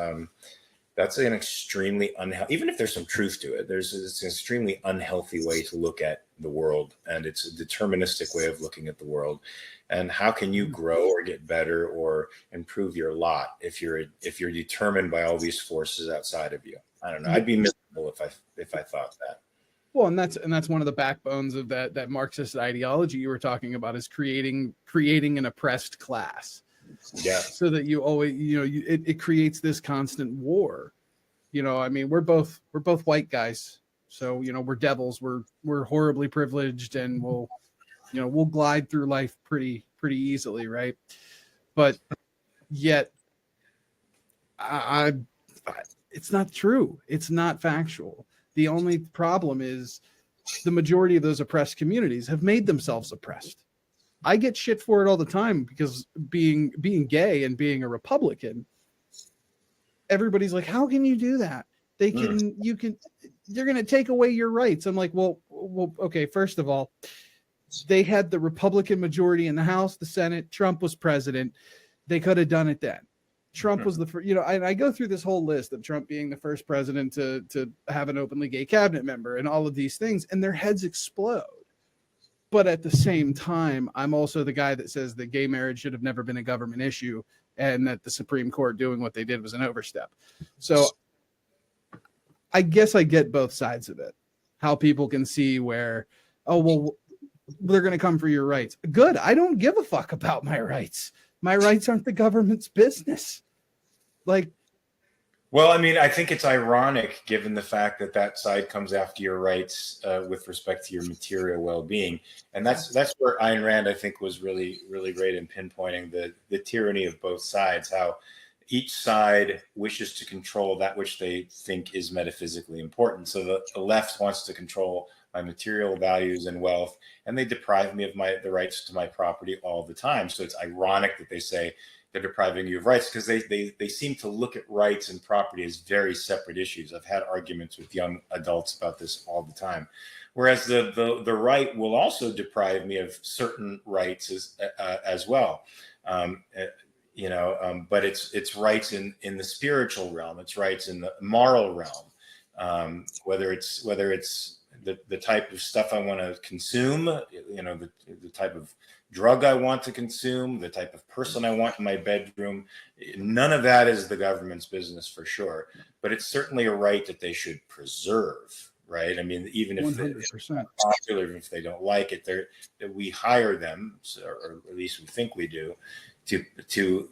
S2: That's an extremely unhealthy, even if there's some truth to it, it's an extremely unhealthy way to look at the world. And it's a deterministic way of looking at the world. And how can you grow or get better or improve your lot if you're determined by all these forces outside of you? I don't know. I'd be miserable if I thought that.
S1: Well, and that's one of the backbones of that Marxist ideology you were talking about, is creating an oppressed class.
S2: Yeah.
S1: So that you always, it creates this constant war. I mean, we're both white guys, so we're devils. We're horribly privileged, and we'll glide through life pretty easily, right? But yet, it's not true. It's not factual. The only problem is the majority of those oppressed communities have made themselves oppressed. I get shit for it all the time because being gay and being a Republican, everybody's like, how can you do that? They're going to take away your rights. I'm like, well, okay. First of all, they had the Republican majority in the House, the Senate. Trump was president. They could have done it then. Trump was the first, I go through this whole list of Trump being the first president to have an openly gay cabinet member and all of these things, and their heads explode. But at the same time, I'm also the guy that says that gay marriage should have never been a government issue, and that the Supreme Court doing what they did was an overstep. So I guess I get both sides of it. How people can see where, oh, well, they're going to come for your rights. Good. I don't give a fuck about my rights. My rights aren't the government's business.
S2: Well, I mean, I think it's ironic given the fact that side comes after your rights with respect to your material well-being. And that's where Ayn Rand, I think, was really, really great in pinpointing the tyranny of both sides, how each side wishes to control that which they think is metaphysically important. So the left wants to control my material values and wealth, and they deprive me of the rights to my property all the time. So it's ironic that they say they're depriving you of rights, because they seem to look at rights and property as very separate issues. I've had arguments with young adults about this all the time. Whereas the right will also deprive me of certain rights as well. But it's rights in the spiritual realm. It's rights in the moral realm. Whether it's the type of stuff I want to consume, the type of drug I want to consume, the type of person I want in my bedroom. None of that is the government's business for sure, but it's certainly a right that they should preserve, right? I mean, even if it's not popular, if they don't like it, that we hire them, or at least we think we do, to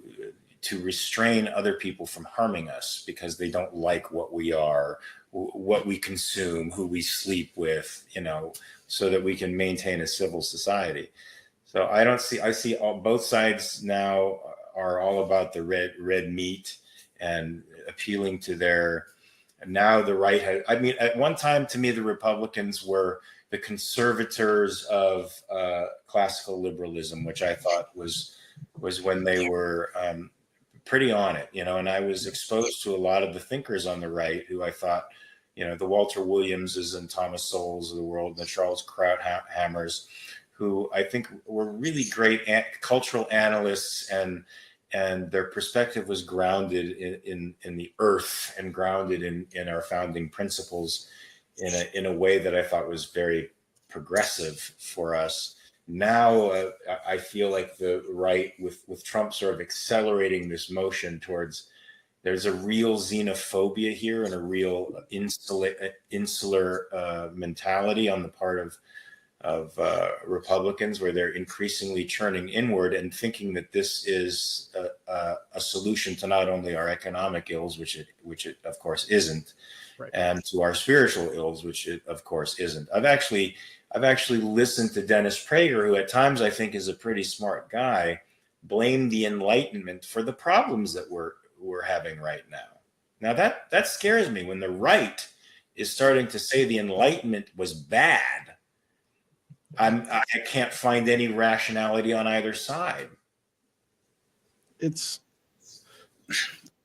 S2: restrain other people from harming us because they don't like what we are, what we consume, who we sleep with, so that we can maintain a civil society. So I see both sides now are all about the red meat and appealing to now the right has, I mean, at one time, to me, the Republicans were the conservators of classical liberalism, which I thought was when they were pretty on it, and I was exposed to a lot of the thinkers on the right who I thought, the Walter Williamses and Thomas Sowells of the world, the Charles Krauthammers, who I think were really great cultural analysts, and their perspective was grounded in the earth and grounded in our founding principles in a way that I thought was very progressive for us. Now I feel like the right, with Trump sort of accelerating this motion towards, there's a real xenophobia here and a real insular mentality on the part of Republicans, where they're increasingly churning inward and thinking that this is a solution to not only our economic ills, which it of course isn't, and to our spiritual ills, which it, of course, isn't. I've actually listened to Dennis Prager, who at times I think is a pretty smart guy, blame the Enlightenment for the problems that we're having right now. Now that scares me when the right is starting to say the Enlightenment was bad. I can't find any rationality on either side.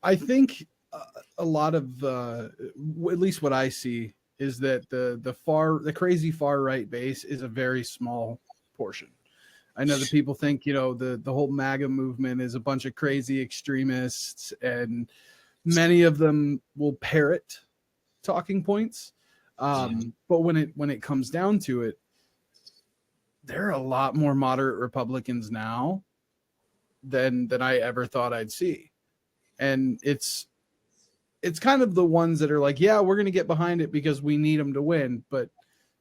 S1: I think a lot of, at least what I see, is that the crazy far right base is a very small portion. I know that people think, the whole MAGA movement is a bunch of crazy extremists, and many of them will parrot talking points. But when it comes down to it, there are a lot more moderate Republicans now than I ever thought I'd see. And it's kind of the ones that are like, yeah, we're going to get behind it because we need them to win. But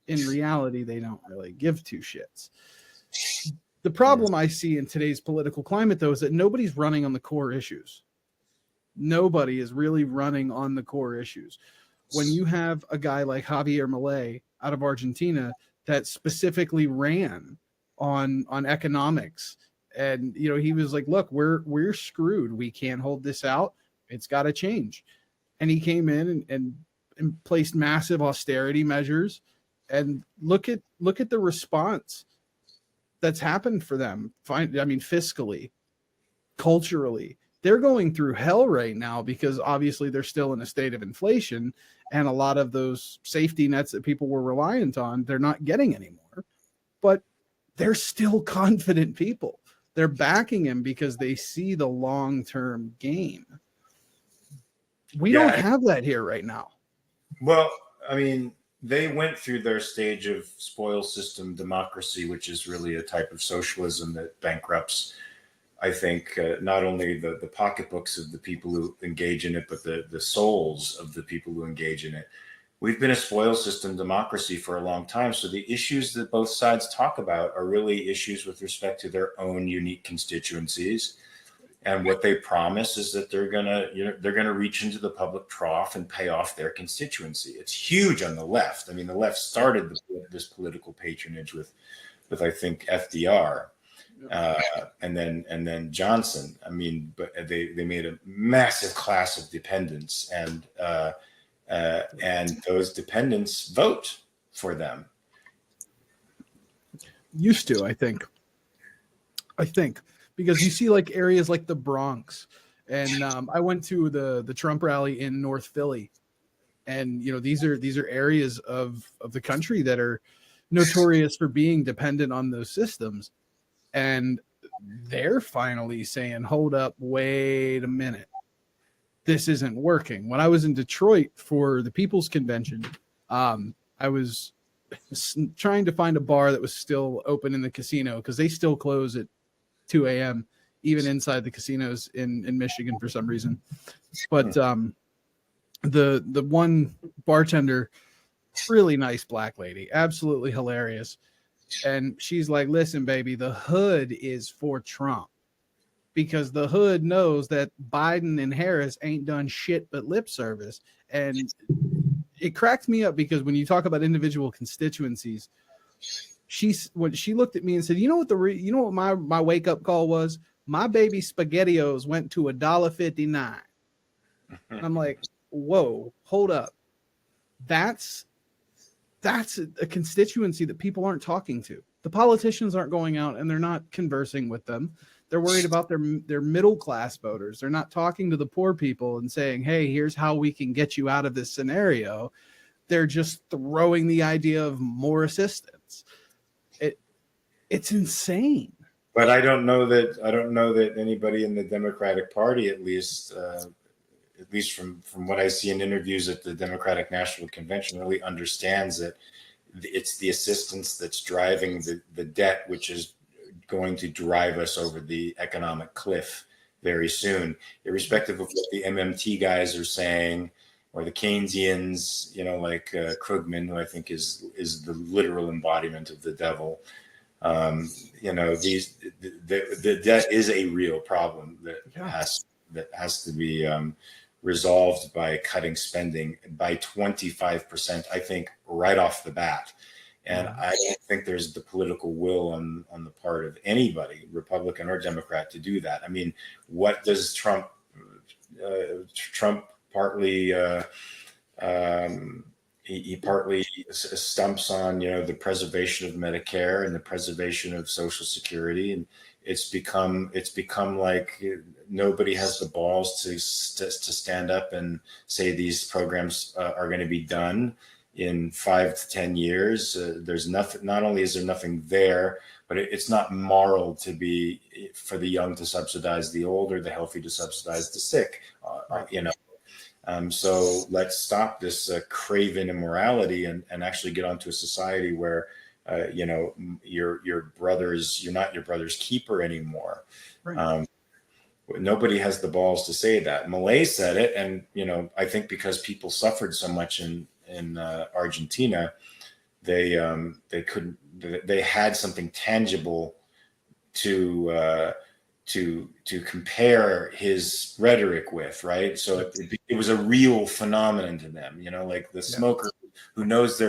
S1: in reality, they don't really give two shits. The problem I see in today's political climate, though, is that nobody's running on the core issues. Nobody is really running on the core issues. When you have a guy like Javier Milei out of Argentina that specifically ran on economics, and he was like, look, we're screwed. We can't hold this out. It's got to change. And he came in and placed massive austerity measures, and look at the response that's happened for them. Fiscally, culturally, they're going through hell right now because obviously they're still in a state of inflation, and a lot of those safety nets that people were reliant on, they're not getting anymore. But they're still confident people. They're backing him because they see the long-term gain. We don't have that here right now.
S2: Well, they went through their stage of spoil system democracy, which is really a type of socialism that bankrupts, I think, not only the pocketbooks of the people who engage in it, but the souls of the people who engage in it. We've been a spoil system democracy for a long time. So the issues that both sides talk about are really issues with respect to their own unique constituencies. And what they promise is that they're gonna reach into the public trough and pay off their constituency. It's huge on the left. The left started this political patronage with I think FDR, and then Johnson. But they made a massive class of dependents, and those dependents vote for them.
S1: Used to, I think. Because you see like areas like the Bronx, and I went to the Trump rally in North Philly, and these are areas of the country that are notorious for being dependent on those systems, and they're finally saying, hold up, wait a minute, this isn't working. When I was in Detroit for the People's Convention, I was trying to find a bar that was still open in the casino, because they still close at 2 a.m. even inside the casinos in Michigan for some reason. But the one bartender, really nice black lady, absolutely hilarious. And she's like, listen, baby, the hood is for Trump, because the hood knows that Biden and Harris ain't done shit but lip service. And it cracked me up, because when you talk about individual constituencies, when she looked at me and said, you know what my wake up call was? My baby SpaghettiOs went to $1.59. I'm like, whoa, hold up. That's a constituency that people aren't talking to. The politicians aren't going out and they're not conversing with them. They're worried about their middle class voters. They're not talking to the poor people and saying, hey, here's how we can get you out of this scenario. They're just throwing the idea of more assistance. It's insane.
S2: But I don't know that anybody in the Democratic Party, at least from what I see in interviews at the Democratic National Convention, really understands that it's the assistance that's driving the debt, which is going to drive us over the economic cliff very soon, irrespective of what the MMT guys are saying, or the Keynesians, like Krugman, who I think is the literal embodiment of the devil. The debt is a real problem that has to be resolved by cutting spending by 25%, I think, right off the bat. And I don't think there's the political will on the part of anybody, Republican or Democrat, to do that. I mean, what does Trump partly he partly stumps on, the preservation of Medicare and the preservation of Social Security, and it's become like nobody has the balls to stand up and say these programs are going to be done in 5 to 10 years. There's nothing. Not only is there nothing there, but it's not moral for the young to subsidize the old or the healthy to subsidize the sick. So let's stop this craven immorality and actually get onto a society where you're not your brother's keeper anymore.
S1: Right.
S2: Nobody has the balls to say that. Malay said it, and I think because people suffered so much in Argentina, they had something tangible to compare his rhetoric with, right? So it was a real phenomenon to them, like the smoker who knows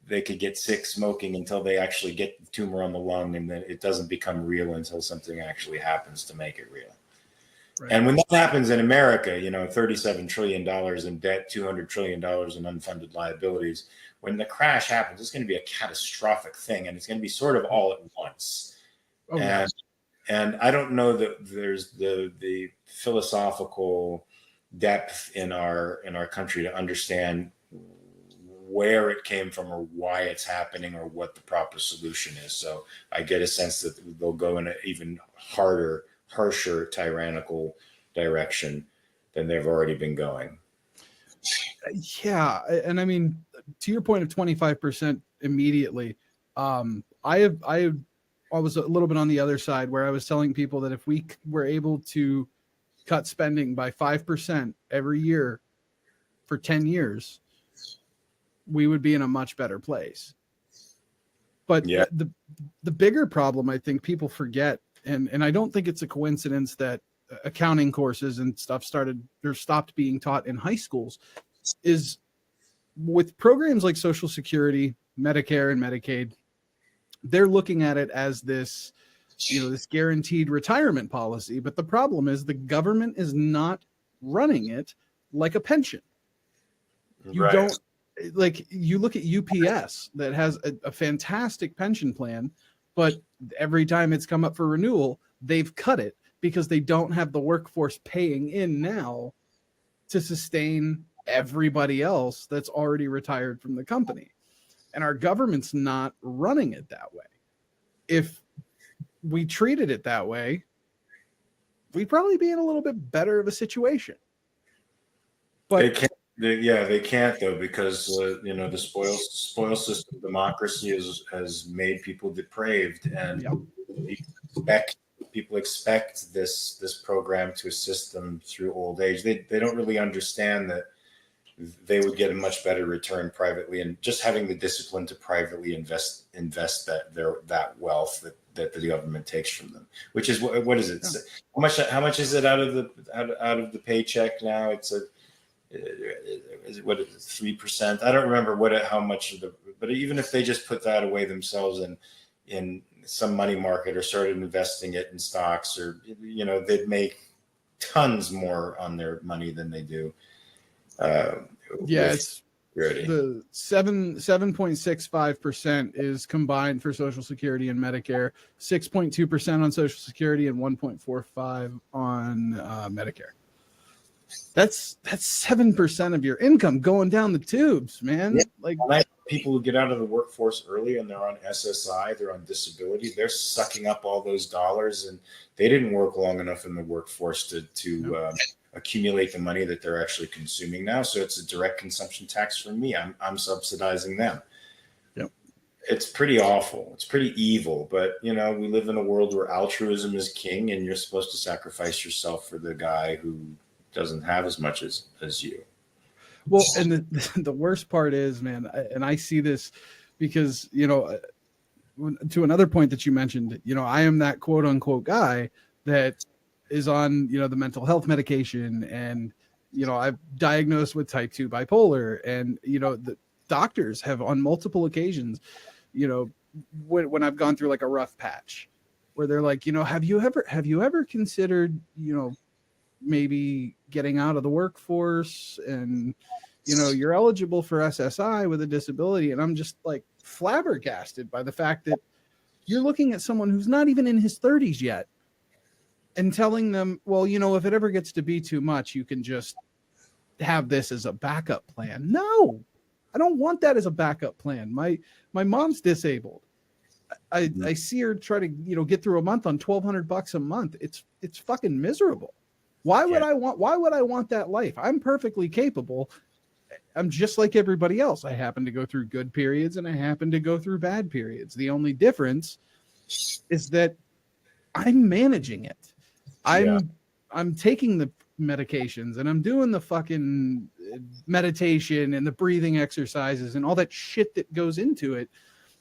S2: they could get sick smoking until they actually get the tumor on the lung, and then it doesn't become real until something actually happens to make it real. Right. And when that happens in America, $37 trillion in debt, $200 trillion in unfunded liabilities, when the crash happens, it's going to be a catastrophic thing, and it's going to be sort of all at once. And I don't know that there's the philosophical depth in our country to understand where it came from or why it's happening or what the proper solution is. So I get a sense that they'll go in an even harsher, tyrannical direction than they've already been going.
S1: Yeah. And I mean, to your point of 25% immediately, I was a little bit on the other side where I was telling people that if we were able to cut spending by 5% every year for 10 years, we would be in a much better place. But the bigger problem, I think people forget, and I don't think it's a coincidence that accounting courses and stuff stopped being taught in high schools, is with programs like Social Security, Medicare, and Medicaid, they're looking at it as this, this guaranteed retirement policy. But the problem is the government is not running it like a pension. You don't, like, you look at UPS that has a fantastic pension plan, but every time it's come up for renewal, they've cut it because they don't have the workforce paying in now to sustain everybody else that's already retired from the company. And our government's not running it that way. If we treated it that way, we'd probably be in a little bit better of a situation. But
S2: they can't though, because the spoil system democracy has made people depraved, and people expect this program to assist them through old age. They don't really understand that they would get a much better return privately, and just having the discipline to privately invest that wealth that the government takes from them, which is what is it? Yeah. How much is it out of the paycheck now? It's is it 3%? I don't remember how much but even if they just put that away themselves in some money market or started investing it in stocks, or they'd make tons more on their money than they do.
S1: It's the 7.65% is combined for Social Security and Medicare, 6.2% on Social Security, and 1.45% on Medicare. That's 7% of your income going down the tubes, man. Like,
S2: people who get out of the workforce early and they're on SSI, they're on disability, they're sucking up all those dollars, and they didn't work long enough in the workforce to accumulate the money that they're actually consuming now. So it's a direct consumption tax for me. I'm subsidizing them.
S1: Yep.
S2: It's pretty awful. It's pretty evil. But we live in a world where altruism is king, and you're supposed to sacrifice yourself for the guy who doesn't have as much as you.
S1: Well, and the worst part is, man, and I see this because, to another point that you mentioned, I am that quote unquote guy that is on, the mental health medication, and, I'm diagnosed with type 2 bipolar, and the doctors have on multiple occasions, when I've gone through like a rough patch, where they're like, have you ever considered, maybe getting out of the workforce, and you're eligible for SSI with a disability. And I'm just like flabbergasted by the fact that you're looking at someone who's not even in his 30s yet and telling them, well, if it ever gets to be too much, you can just have this as a backup plan. No, I don't want that as a backup plan. My mom's disabled. I see her try to get through a month on $1,200 a month. It's fucking miserable. Why would I want that life? I'm perfectly capable. I'm just like everybody else. I happen to go through good periods and I happen to go through bad periods. The only difference is that I'm managing it. I'm taking the medications and I'm doing the fucking meditation and the breathing exercises and all that shit that goes into it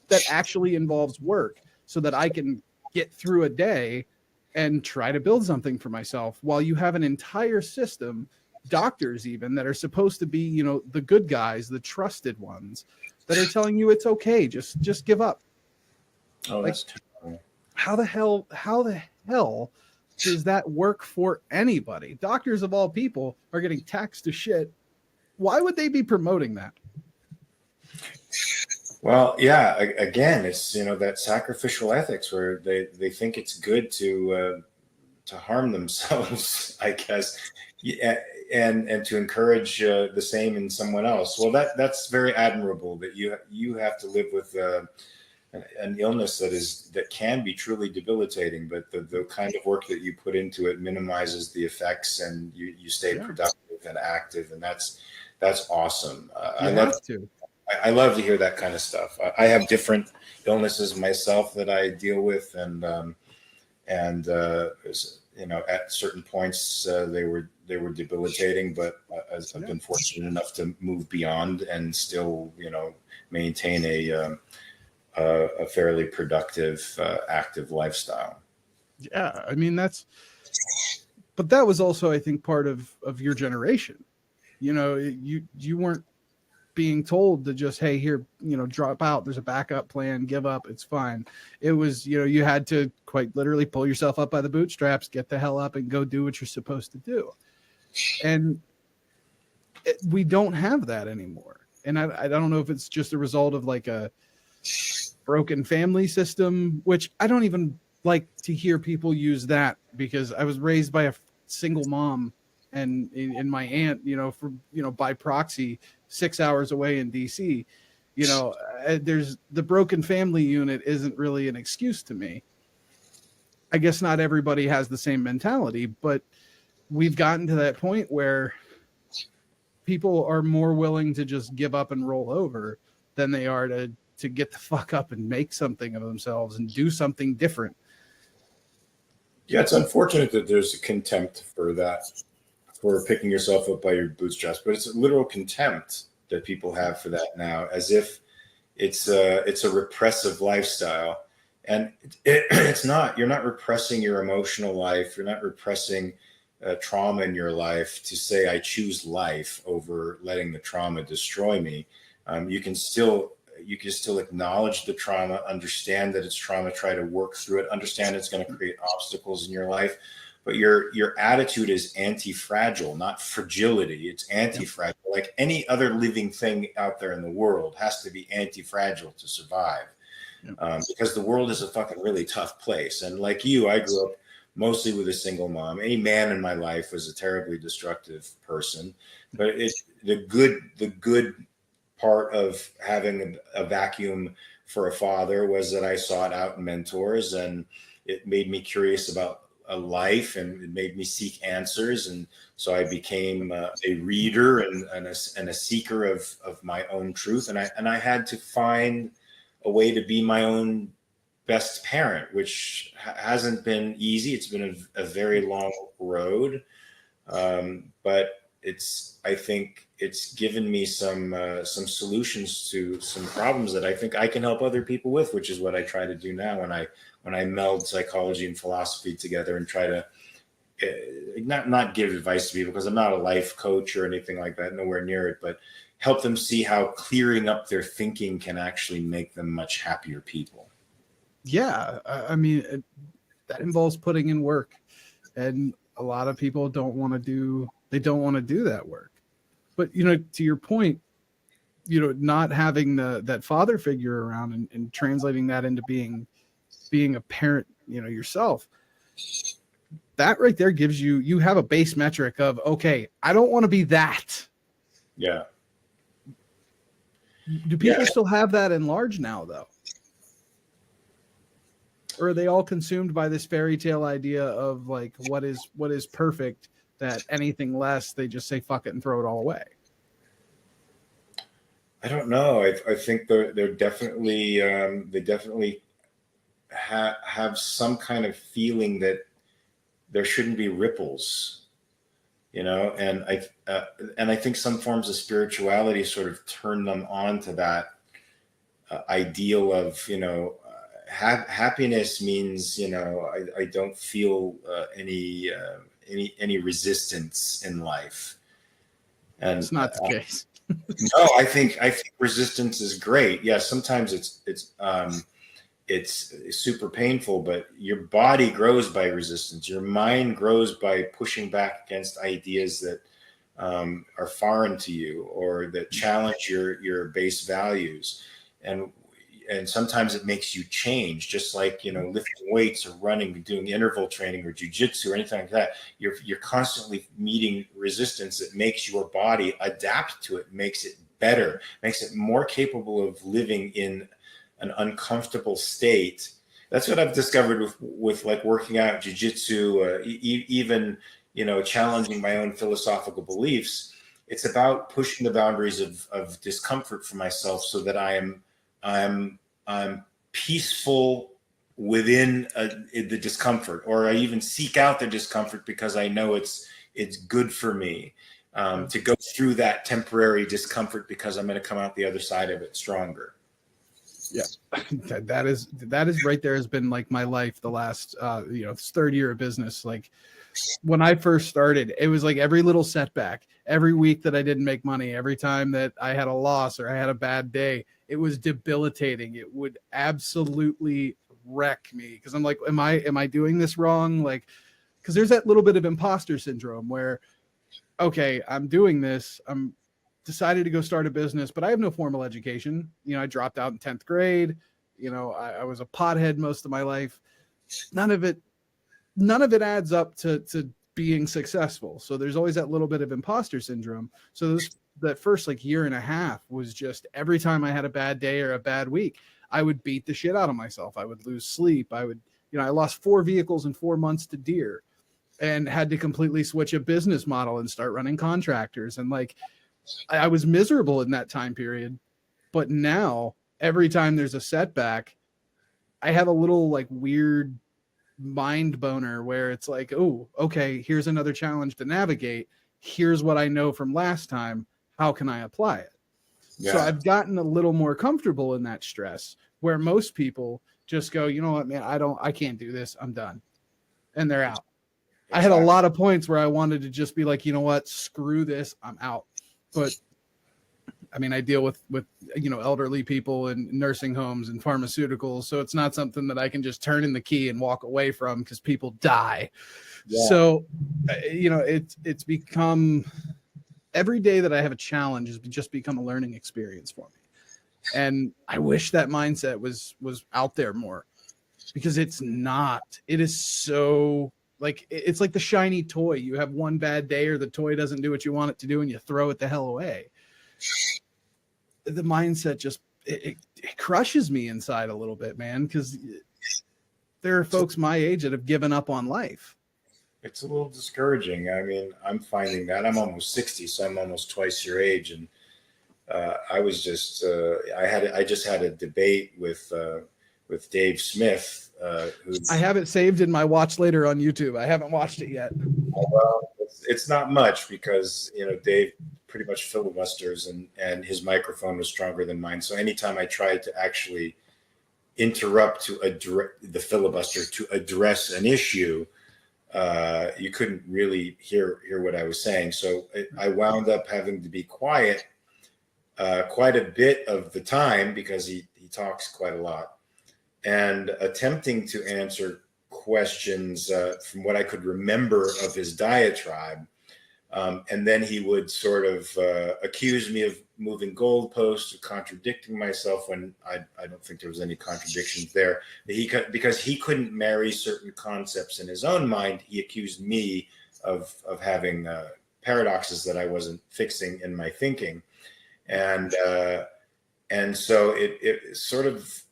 S1: that actually involves work, so that I can get through a day and try to build something for myself, while you have an entire system, doctors even, that are supposed to be, the good guys, the trusted ones, that are telling you it's okay, just give up.
S2: Oh, that's terrible.
S1: How the hell does that work for anybody? Doctors of all people are getting taxed to shit. Why would they be promoting that?
S2: Well, yeah, again, it's, that sacrificial ethics where they think it's good to harm themselves, I guess, and to encourage the same in someone else. Well, that's very admirable that you have to live with an illness that can be truly debilitating, but the kind of work that you put into it minimizes the effects, and you stay productive and active, and that's awesome. I love to hear that kind of stuff. I have different illnesses myself that I deal with, and at certain points they were debilitating, but I've been fortunate enough to move beyond and still maintain a fairly productive, active lifestyle.
S1: Yeah, I mean but that was also, I think, part of your generation. You weren't being told to just, hey, here, drop out. There's a backup plan. Give up. It's fine. It was, you had to quite literally pull yourself up by the bootstraps, get the hell up, and go do what you're supposed to do. And we don't have that anymore. And I don't know if it's just a result of like a broken family system, which I don't even like to hear people use that, because I was raised by a single mom, and my aunt, by proxy, 6 hours away in DC. There's the broken family unit isn't really an excuse to me. I guess not everybody has the same mentality, but we've gotten to that point where people are more willing to just give up and roll over than they are to get the fuck up and make something of themselves and do something different.
S2: Yeah, it's unfortunate that there's a contempt for that, for picking yourself up by your bootstraps, but it's a literal contempt that people have for that now, as if it's a repressive lifestyle. And it's not. You're not repressing your emotional life. You're not repressing trauma in your life to say, I choose life over letting the trauma destroy me. You can still acknowledge the trauma, understand that it's trauma, try to work through it, understand it's going to create obstacles in your life. But your attitude is anti-fragile, not fragility. It's anti-fragile. Like any other living thing out there in the world has to be anti-fragile to survive. Because the world is a fucking really tough place. And like you, I grew up mostly with a single mom. Any man in my life was a terribly destructive person. But the good part of having a vacuum for a father was that I sought out mentors, and it made me curious about a life, and it made me seek answers. And so I became a reader and a seeker of my own truth. And I had to find a way to be my own best parent, which hasn't been easy. It's been a very long road. But I think it's given me some solutions to some problems that I think I can help other people with, which is what I try to do now when I meld psychology and philosophy together and try to not give advice to people, because I'm not a life coach or anything like that, nowhere near it, but help them see how clearing up their thinking can actually make them much happier people.
S1: Yeah, I mean, that involves putting in work, and a lot of people don't want to do that work. But to your point, not having that father figure around and translating that into being a parent, yourself, that right there gives you have a base metric of, okay, I don't want to be that.
S2: Yeah.
S1: Do people still have that in large now, though? Or are they all consumed by this fairy tale idea of like what is perfect, that anything less, they just say fuck it and throw it all away?
S2: I don't know. I think they're definitely they definitely have some kind of feeling that there shouldn't be ripples, and I think some forms of spirituality sort of turn them on to that ideal of happiness means I don't feel any resistance in life, and
S1: it's not the case.
S2: No, I think resistance is great. Yeah, sometimes it's super painful, but your body grows by resistance. Your mind grows by pushing back against ideas that are foreign to you or that challenge your base values. And sometimes it makes you change, just like, lifting weights or running, doing interval training or jujitsu or anything like that. You're constantly meeting resistance that makes your body adapt to it, makes it better, makes it more capable of living in an uncomfortable state. That's what I've discovered with like working out, jujitsu, even, challenging my own philosophical beliefs. It's about pushing the boundaries of discomfort for myself so that I'm peaceful within the discomfort, or I even seek out the discomfort because I know it's good for me to go through that temporary discomfort, because I'm going to come out the other side of it stronger.
S1: Yeah, that is right there has been like my life the last third year of business. Like when I first started, it was like every little setback, every week that I didn't make money, every time that I had a loss or I had a bad day, it was debilitating. It would absolutely wreck me, because I'm like, am I doing this wrong? Like, because there's that little bit of imposter syndrome where, okay, I'm doing this, I'm decided to go start a business, but I have no formal education. I dropped out in 10th grade. I was a pothead most of my life. None of it adds up to being successful. So there's always that little bit of imposter syndrome. So that first like year and a half was just every time I had a bad day or a bad week, I would beat the shit out of myself. I would lose sleep. I lost 4 vehicles in 4 months to deer and had to completely switch a business model and start running contractors. And like, I was miserable in that time period. But now every time there's a setback, I have a little like weird mind boner where it's like, oh, okay, here's another challenge to navigate. Here's what I know from last time. How can I apply it? Yeah. So I've gotten a little more comfortable in that stress, where most people just go, you know what, man, I can't do this. I'm done. And they're out. Exactly. I had a lot of points where I wanted to just be like, you know what, screw this. I'm out. But I mean, I deal with elderly people in nursing homes and pharmaceuticals, so it's not something that I can just turn in the key and walk away from, because people die. Yeah. So, it's become, every day that I have a challenge has just become a learning experience for me. And I wish that mindset was out there more, because it's not. It is so like, it's like the shiny toy. You have one bad day, or the toy doesn't do what you want it to do, and you throw it the hell away. The mindset just it crushes me inside a little bit, man, because there are folks my age that have given up on life.
S2: It's a little discouraging. I mean, I'm finding that I'm almost 60, so I'm almost twice your age, and I was just I just had a debate with Dave Smith.
S1: I have it saved in my watch later on YouTube. I haven't watched it yet.
S2: Well, it's not much, because Dave pretty much filibusters, and his microphone was stronger than mine. So anytime I tried to actually interrupt to address the filibuster to address an issue, you couldn't really hear what I was saying. So I wound up having to be quiet quite a bit of the time because he talks quite a lot, and attempting to answer questions from what I could remember of his diatribe. And then he would sort of accuse me of moving goalposts, or contradicting myself when I don't think there was any contradictions there. Because he couldn't marry certain concepts in his own mind, he accused me of having paradoxes that I wasn't fixing in my thinking. And so it sort of,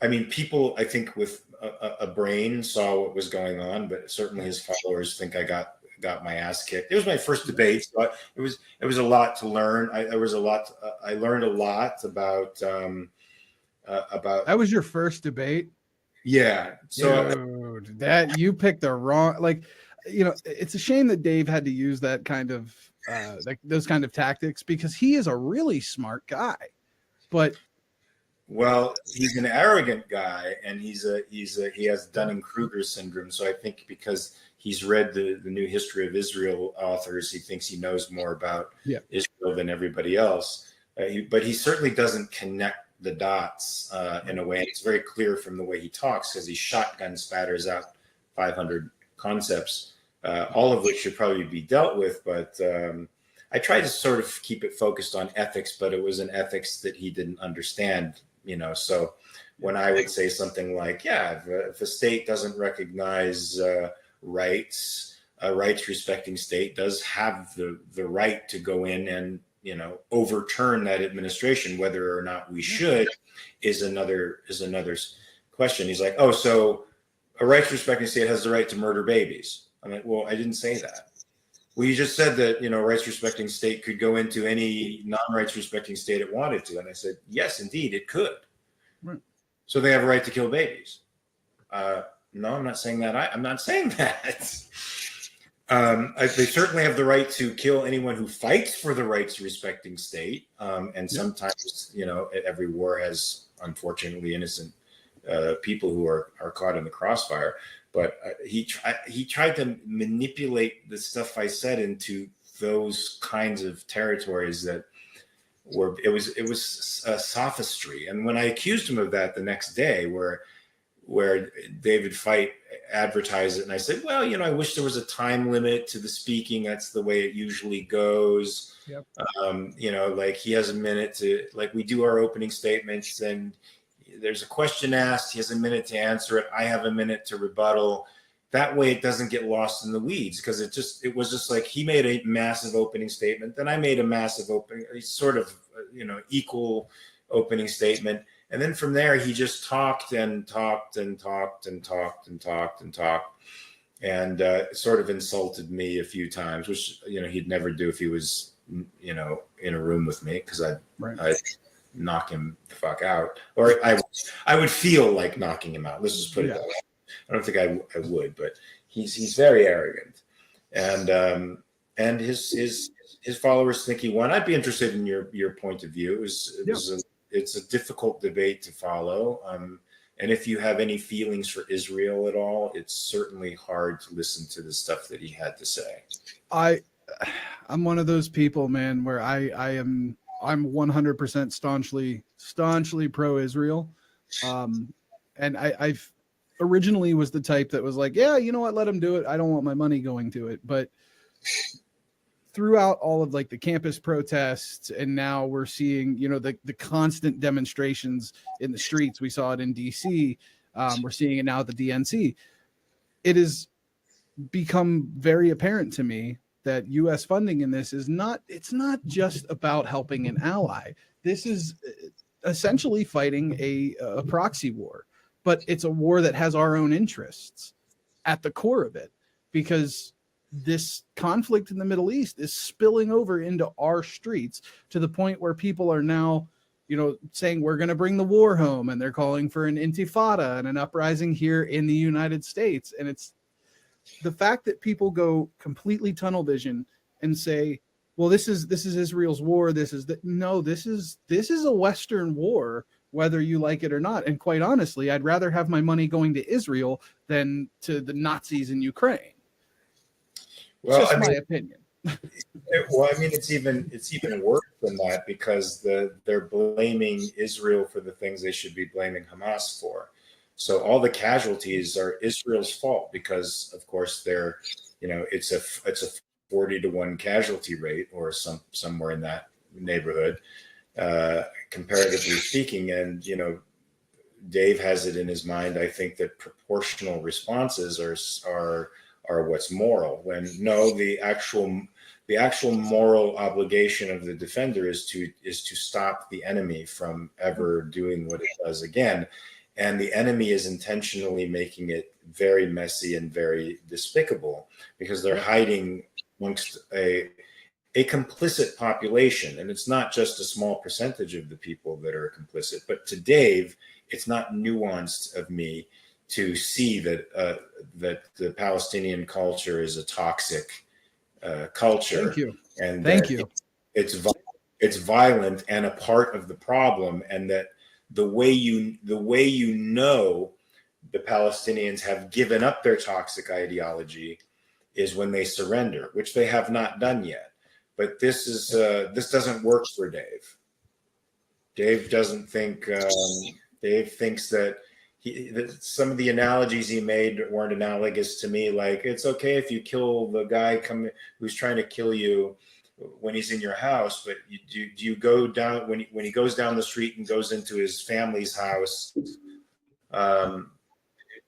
S2: I mean, people, I think with a brain saw what was going on, but certainly his followers think I got my ass kicked. It was my first debate, so it was a lot to learn. I learned a lot about.
S1: That was your first debate.
S2: Yeah. So
S1: dude, that you picked the wrong. Like, you know, it's a shame that Dave had to use that kind of like those kind of tactics, because he is a really smart guy, but.
S2: Well, he's an arrogant guy, and he has Dunning-Kruger syndrome. So I think because he's read the new history of Israel authors, he thinks he knows more about Israel than everybody else. But he certainly doesn't connect the dots in a way. It's very clear from the way he talks, because he shotgun spatters out 500 concepts, all of which should probably be dealt with. But I tried to sort of keep it focused on ethics, but it was an ethics that he didn't understand. You know, so when I would say something like, yeah, if a state doesn't recognize rights, a rights-respecting state does have the right to go in and, you know, overturn that administration. Whether or not we should is another question. He's like, oh, so a rights-respecting state has the right to murder babies. I'm like, well, I didn't say that. Well, you just said that, you know, rights-respecting state could go into any non-rights-respecting state it wanted to. And I said, yes, indeed, it could. Right. So they have a right to kill babies. No, I'm not saying that. I'm not saying that. They certainly have the right to kill anyone who fights for the rights-respecting state. And sometimes, you know, every war has, unfortunately, innocent people who are caught in the crossfire. But he tried to manipulate the stuff I said into those kinds of territories that were it was sophistry. And when I accused him of that the next day, where David Fite advertised it, and I said, well, you know, I wish there was a time limit to the speaking. That's the way it usually goes. Yep. You know, like he has a minute to, like we do our opening statements, and there's a question asked, he has a minute to answer it, I have a minute to rebuttal. That way it doesn't get lost in the weeds, because it was just like he made a massive opening statement, then I made a massive sort of, you know, equal opening statement. And then from there, he just talked and talked and talked and talked and talked and talked, and sort of insulted me a few times, which, you know, he'd never do if he was, you know, in a room with me, because I'd knock him the fuck out, or I would feel like knocking him out. Let's just put it that way. I don't think I would, but he's very arrogant, and his followers think he won. I'd be interested in your point of view. It's a difficult debate to follow, and if you have any feelings for Israel at all, it's certainly hard to listen to the stuff that he had to say.
S1: I'm one of those people, man, where I'm 100% staunchly pro-Israel. And I've originally was the type that was like, yeah, you know what, let them do it. I don't want my money going to it. But throughout all of like the campus protests, and now we're seeing, you know, the constant demonstrations in the streets. We saw it in DC. We're seeing it now at the DNC. It has become very apparent to me that U.S. funding in this it's not just about helping an ally. This is essentially fighting a proxy war, but it's a war that has our own interests at the core of it, because this conflict in the Middle East is spilling over into our streets to the point where people are now, you know, saying we're going to bring the war home, and they're calling for an intifada and an uprising here in the United States. And it's the fact that people go completely tunnel vision and say, well, this is Israel's war. This is a Western war whether you like it or not. And quite honestly, I'd rather have my money going to Israel than to the Nazis in Ukraine.
S2: Well,
S1: Just my opinion.
S2: It's even worse than that, because they're blaming Israel for the things they should be blaming Hamas for. So all the casualties are Israel's fault, because of course it's a 40-to-1 casualty rate, or somewhere in that neighborhood, comparatively speaking. And Dave has it in his mind, I think, that proportional responses are what's moral, when no, the actual moral obligation of the defender is to stop the enemy from ever doing what it does again. And the enemy is intentionally making it very messy and very despicable, because they're hiding amongst a complicit population. And it's not just a small percentage of the people that are complicit. But to Dave, it's not nuanced of me to see that the Palestinian culture is a toxic culture.
S1: Thank you.
S2: And
S1: Thank you.
S2: It's violent and a part of the problem, and that the way the Palestinians have given up their toxic ideology is when they surrender, which they have not done yet. But this doesn't work for Dave. Dave doesn't think. Dave thinks that some of the analogies he made weren't analogous to me. Like, it's okay if you kill the guy who's trying to kill you when he's in your house, but do you go down when he goes down the street and goes into his family's house? Do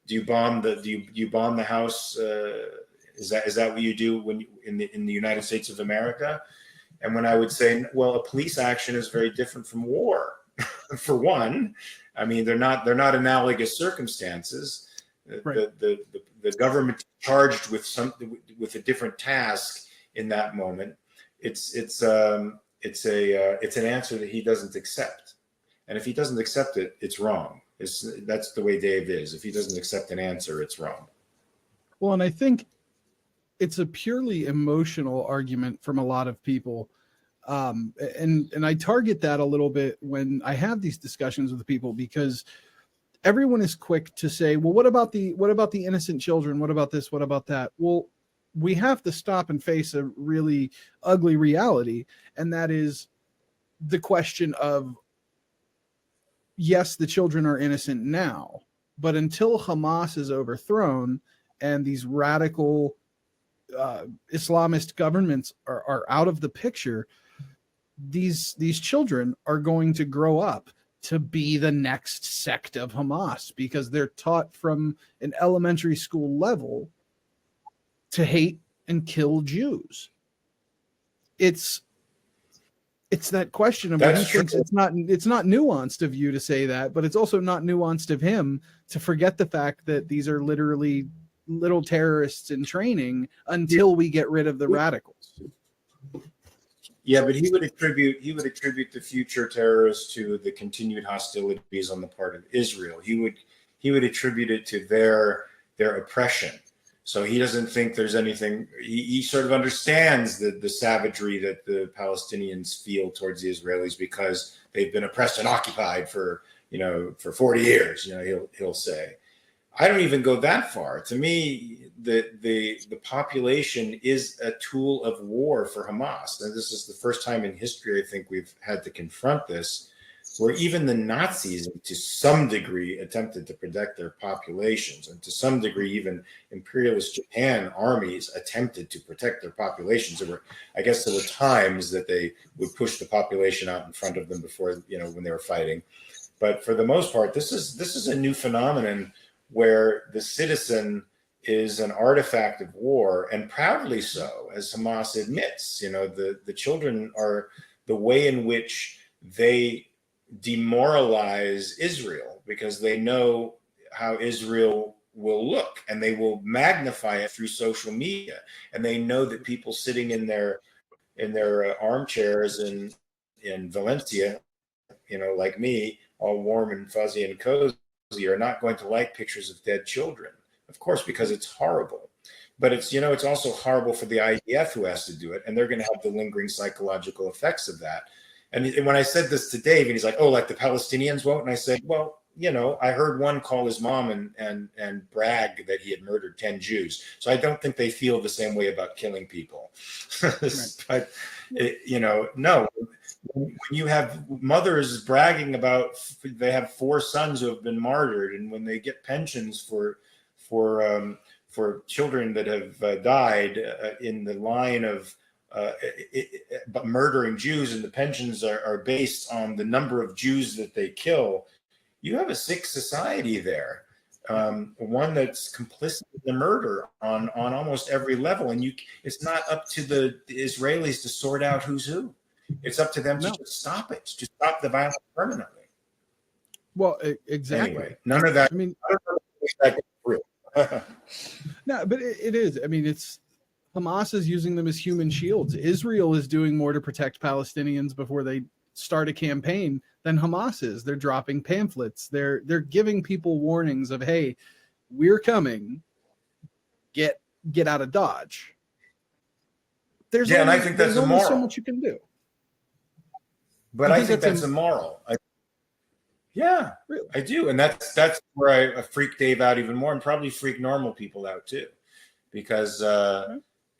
S2: you bomb the house? Is that what you do when in the United States of America? And when I would say, well, a police action is very different from war. For one, I mean, they're not analogous circumstances.
S1: Right.
S2: The government charged with a different task in that moment. It's an answer that he doesn't accept, and if he doesn't accept it, it's wrong. That's the way Dave is. If he doesn't accept an answer, it's wrong.
S1: Well, and I think it's a purely emotional argument from a lot of people. And I target that a little bit when I have these discussions with people, because everyone is quick to say, well, what about the innocent children? What about this? What about that? Well, we have to stop and face a really ugly reality. And that is the question of, yes, the children are innocent now, but until Hamas is overthrown and these radical Islamist governments are out of the picture, these children are going to grow up to be the next sect of Hamas, because they're taught from an elementary school level to hate and kill Jews. It's that question of when he thinks it's not nuanced of you to say that, but it's also not nuanced of him to forget the fact that these are literally little terrorists in training until we get rid of the radicals.
S2: Yeah, but he would attribute the future terrorists to the continued hostilities on the part of Israel. He would attribute it to their oppression. So he doesn't think there's anything. He sort of understands the savagery that the Palestinians feel towards the Israelis, because they've been oppressed and occupied for 40 years. He'll say. I don't even go that far. To me, the population is a tool of war for Hamas. And this is the first time in history, I think, we've had to confront this, where even the Nazis, to some degree, attempted to protect their populations. And to some degree, even imperialist Japan armies attempted to protect their populations. There were times that they would push the population out in front of them before, when they were fighting. But for the most part, this is a new phenomenon where the citizen is an artifact of war, and proudly so, as Hamas admits. The children are the way in which they demoralize Israel, because they know how Israel will look, and they will magnify it through social media. And they know that people sitting in their armchairs in Valencia, like me, all warm and fuzzy and cozy, are not going to like pictures of dead children, of course, because it's horrible. But it's also horrible for the IDF, who has to do it, and they're going to have the lingering psychological effects of that. And when I said this to Dave, and he's like, "Oh, like the Palestinians won't," and I said, "Well, I heard one call his mom and brag that he had murdered 10 Jews. So I don't think they feel the same way about killing people." But no. When you have mothers bragging about they have 4 sons who have been martyred, and when they get pensions for children that have died in the line of murdering Jews, and the pensions are based on the number of Jews that they kill, you have a sick society there, one that's complicit in the murder on almost every level. And it's not up to the Israelis to sort out who's who. It's up to them to just stop it, to stop the violence permanently.
S1: Well, exactly.
S2: Anyway, none of that.
S1: I mean,
S2: real.
S1: No, but it is. I mean, it's Hamas is using them as human shields. Israel is doing more to protect Palestinians before they start a campaign than Hamas is. They're dropping pamphlets. They're giving people warnings of, hey, we're coming. Get out of Dodge.
S2: And I think that's immoral.
S1: So much you can do.
S2: But I think that's immoral. Yeah, really? I do. And that's where I freak Dave out even more, and probably freak normal people out too. Because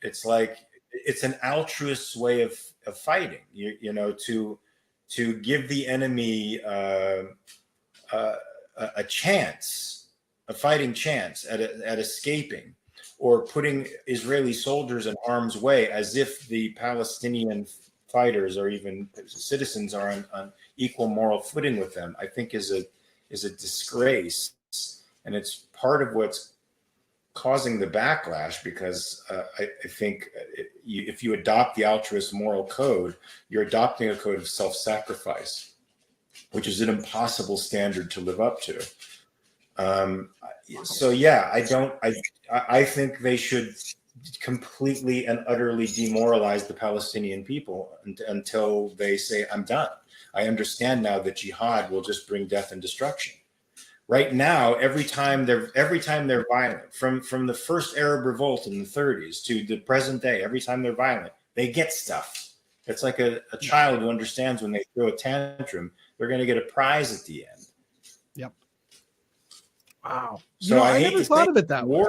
S2: it's like it's an altruist way of fighting, to give the enemy a chance, a fighting chance at escaping, or putting Israeli soldiers in harm's way, as if the Palestinian fighters or even citizens are on equal moral footing with them, I think is a disgrace. And it's part of what's causing the backlash, because I think if you adopt the altruist moral code, you're adopting a code of self-sacrifice, which is an impossible standard to live up to. So yeah, I think they should completely and utterly demoralize the Palestinian people until they say, I'm done. I understand now that jihad will just bring death and destruction. Right now, every time they're violent, from the first Arab revolt in the 30s to the present day, every time they're violent, they get stuff. It's like a child who understands when they throw a tantrum, they're going to get a prize at the end.
S1: Yep. Wow.
S2: So I
S1: never thought of it that way.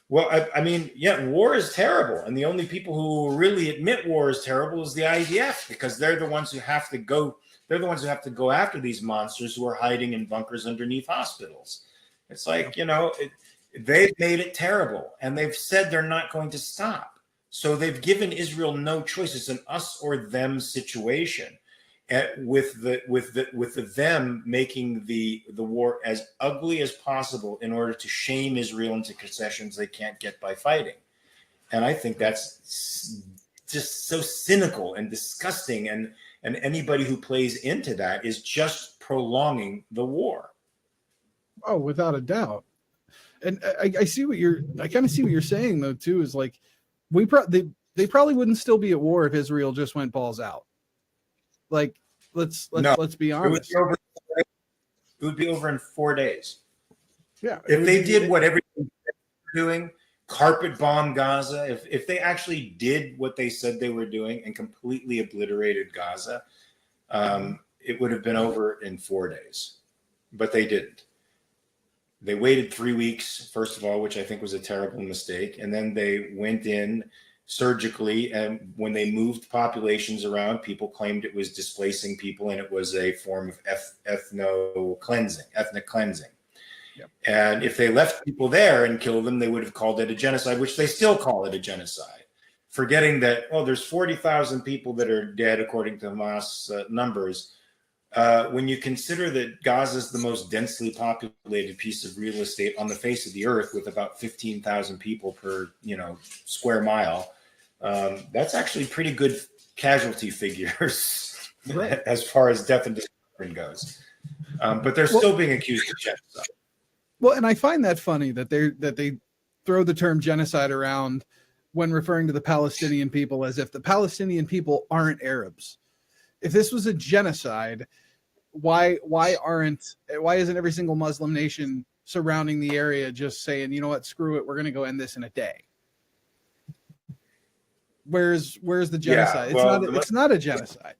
S2: Well, I mean, war is terrible. And the only people who really admit war is terrible is the IDF, because they're the ones who have to go. They're the ones who have to go after these monsters who are hiding in bunkers underneath hospitals. It's like, they've made it terrible, and they've said they're not going to stop. So they've given Israel no choice. It's an us or them situation, with them making the war as ugly as possible in order to shame Israel into concessions they can't get by fighting. And I think that's just so cynical and disgusting, and anybody who plays into that is just prolonging the war.
S1: Oh, without a doubt. And I kind of see what you're saying though too, is like they probably wouldn't still be at war if Israel just went balls out. Like let's be honest.
S2: It would be over in 4 days.
S1: Yeah.
S2: If they did what everything they're doing, carpet bomb Gaza, if they actually did what they said they were doing and completely obliterated Gaza, it would have been over in 4 days. But they didn't. They waited 3 weeks, first of all, which I think was a terrible mistake. And then they went in surgically, and when they moved populations around, people claimed it was displacing people, and it was a form of ethnic cleansing. Yep. And if they left people there and killed them, they would have called it a genocide, which they still call it a genocide, forgetting that, there's 40,000 people that are dead according to Hamas numbers. When you consider that Gaza is the most densely populated piece of real estate on the face of the earth, with about 15,000 people per square mile, that's actually pretty good casualty figures, right, as far as death and destruction goes. But they're still being accused of genocide.
S1: Well, and I find that funny that they throw the term genocide around when referring to the Palestinian people, as if the Palestinian people aren't Arabs. If this was a genocide, why isn't every single Muslim nation surrounding the area just saying, you know what, screw it, we're going to go end this in a day? Where's the
S2: Yeah,
S1: genocide?
S2: well,
S1: It's not a genocide.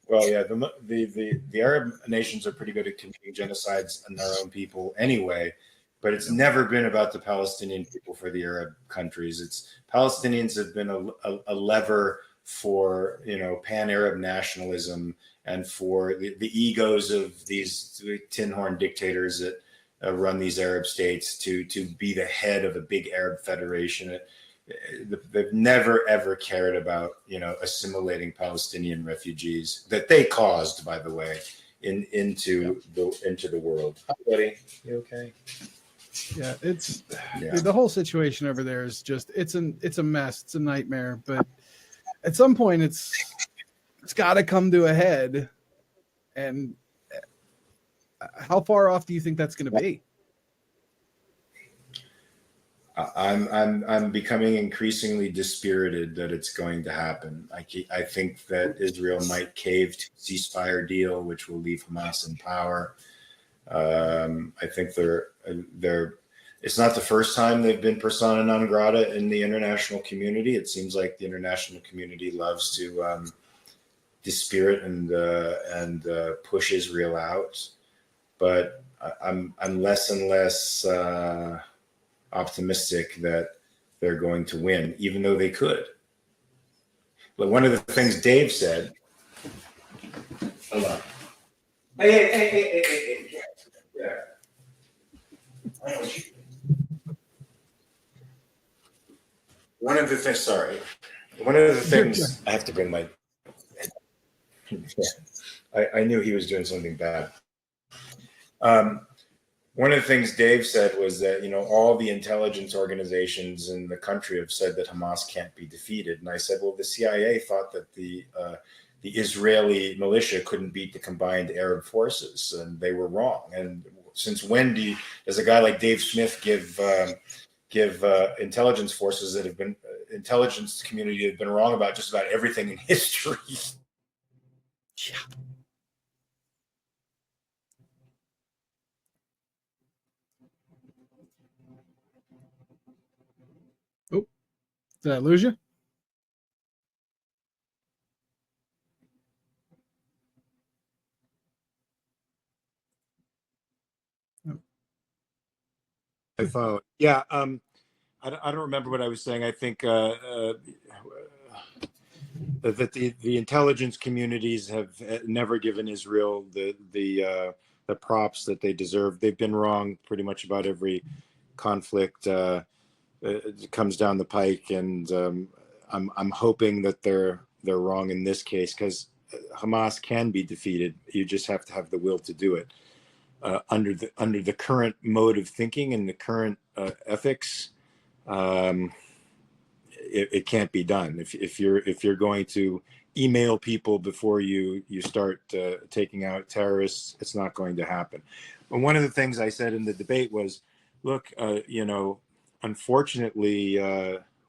S2: Well, yeah, the Arab nations are pretty good at committing genocides on their own people anyway, but it's never been about the Palestinian people for the Arab countries. It's Palestinians have been a lever for, you know, pan-Arab nationalism and for the egos of these tin horn dictators that run these Arab states to be the head of a big Arab federation. They've never ever cared about, you know, assimilating Palestinian refugees that they caused, by the way, into the world. Hi, buddy. You okay?
S1: Yeah, the whole situation over there is just it's a mess. It's a nightmare. But at some point, it's got to come to a head. And how far off do you think that's going to be?
S2: I'm becoming increasingly dispirited that it's going to happen. I think that Israel might cave to a ceasefire deal, which will leave Hamas in power. I think it's not the first time they've been persona non grata in the international community. It seems like the international community loves to dispirit and push Israel out. But I'm less and less optimistic that they're going to win, even though they could. But one of the things Dave said, hold on. Hey. Yeah. One of the things, I have to bring my, I knew he was doing something bad. One of the things Dave said was that, you know, all the intelligence organizations in the country have said that Hamas can't be defeated. And I said, well, the CIA thought that the Israeli militia couldn't beat the combined Arab forces, and they were wrong. And since when does a guy like Dave Smith give intelligence forces that have been intelligence community have been wrong about just about everything in history?
S1: Yeah. Oh, did I lose you?
S2: My phone. Yeah. I don't remember what I was saying. I think that the intelligence communities have never given Israel the props that they deserve. They've been wrong pretty much about every conflict comes down the pike, and I'm hoping that they're wrong in this case, because Hamas can be defeated. You just have to have the will to do it. Under the current mode of thinking and the current ethics, it can't be done. If you're going to email people before you start taking out terrorists, it's not going to happen. And one of the things I said in the debate was, look, you know, unfortunately,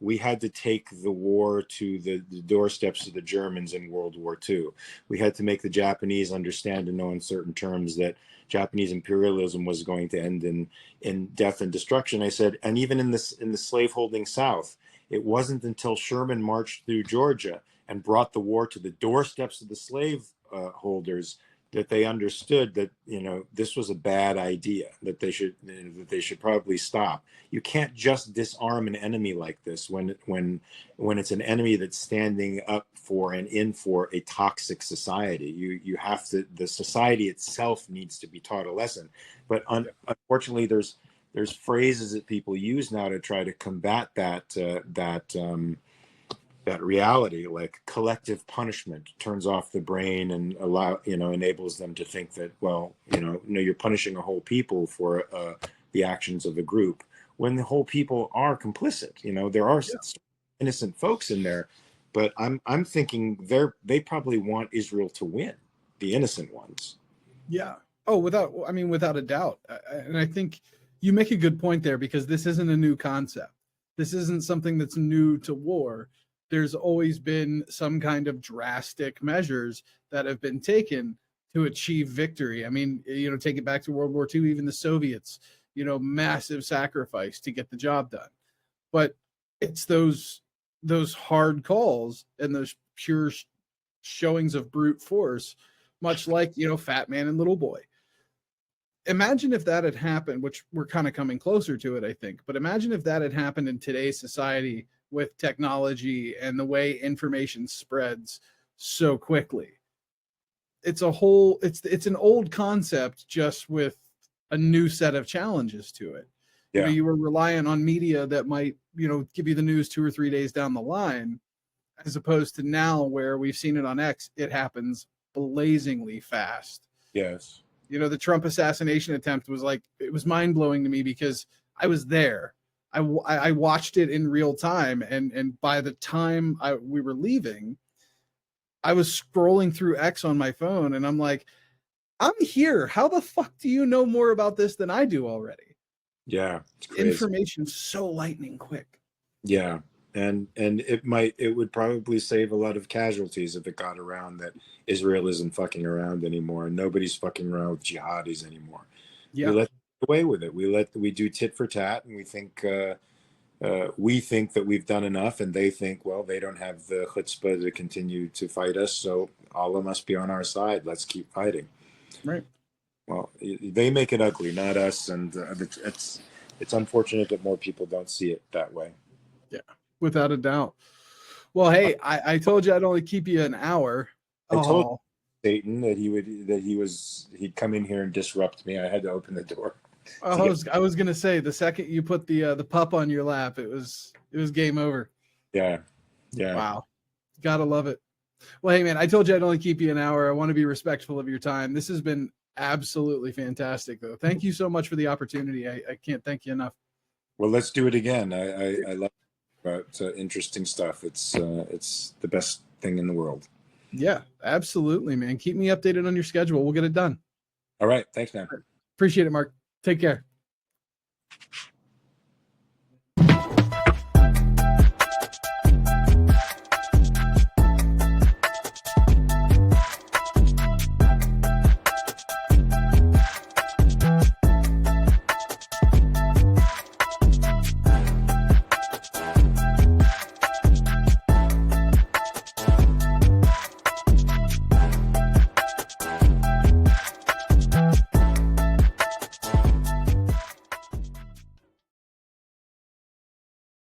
S2: we had to take the war to the doorsteps of the Germans in World War II. We had to make the Japanese understand in no uncertain terms that Japanese imperialism was going to end in death and destruction. I said, and even in the slaveholding South, it wasn't until Sherman marched through Georgia and brought the war to the doorsteps of the slave holders that they understood that, you know, this was a bad idea, that they should probably stop. You can't just disarm an enemy like this when it's an enemy that's standing up for and in for a toxic society. You have to, the society itself needs to be taught a lesson. But unfortunately, there's phrases that people use now to try to combat that reality, like collective punishment turns off the brain and enables them to think that, well, you're punishing a whole people for the actions of a group, when the whole people are complicit. There are innocent folks in there, but I'm thinking they probably want Israel to win, the innocent ones.
S1: Yeah. Oh, without a doubt. And I think you make a good point there, because this isn't a new concept. This isn't something that's new to war. There's always been some kind of drastic measures that have been taken to achieve victory. I mean, take it back to World War II, even the Soviets, massive sacrifice to get the job done. But it's those hard calls and those pure showings of brute force, much like, Fat Man and Little Boy. Imagine if that had happened, which we're kind of coming closer to it, I think, but imagine if that had happened in today's society with technology and the way information spreads so quickly. It's an old concept, just with a new set of challenges to it.
S2: Yeah.
S1: You were relying on media that might, give you the news 2 or 3 days down the line, as opposed to now where we've seen it on X, it happens blazingly fast.
S2: Yes.
S1: The Trump assassination attempt was it was mind blowing to me because I was there. I watched it in real time. And by the time we were leaving, I was scrolling through X on my phone and I'm like, I'm here. How the fuck do you know more about this than I do already?
S2: Yeah. It's crazy.
S1: Information's so lightning quick.
S2: Yeah. And it would probably save a lot of casualties if it got around that Israel isn't fucking around anymore and nobody's fucking around with jihadis anymore.
S1: Yeah.
S2: We let them get away with it. We do tit for tat, and we think that we've done enough, and they think, well, they don't have the chutzpah to continue to fight us, so Allah must be on our side. Let's keep fighting.
S1: Right.
S2: Well, they make it ugly, not us, and it's unfortunate that more people don't see it that way.
S1: Yeah, without a doubt. Well, hey, I told you I'd only keep you an hour.
S2: I told Satan that he'd come in here and disrupt me. I had to open the door.
S1: I was gonna say, the second you put the pup on your lap, it was game over.
S2: Yeah.
S1: Wow, gotta love it. Well, hey man, I told you I'd only keep you an hour. I want to be respectful of your time. This has been absolutely fantastic, though. Thank you so much for the opportunity. I can't thank you enough.
S2: Well, let's do it again. I love about interesting stuff. It's the best thing in the world.
S1: Yeah, absolutely, man. Keep me updated on your schedule. We'll get it done.
S2: All right. Thanks, man.
S1: Appreciate it, Mark. Take care.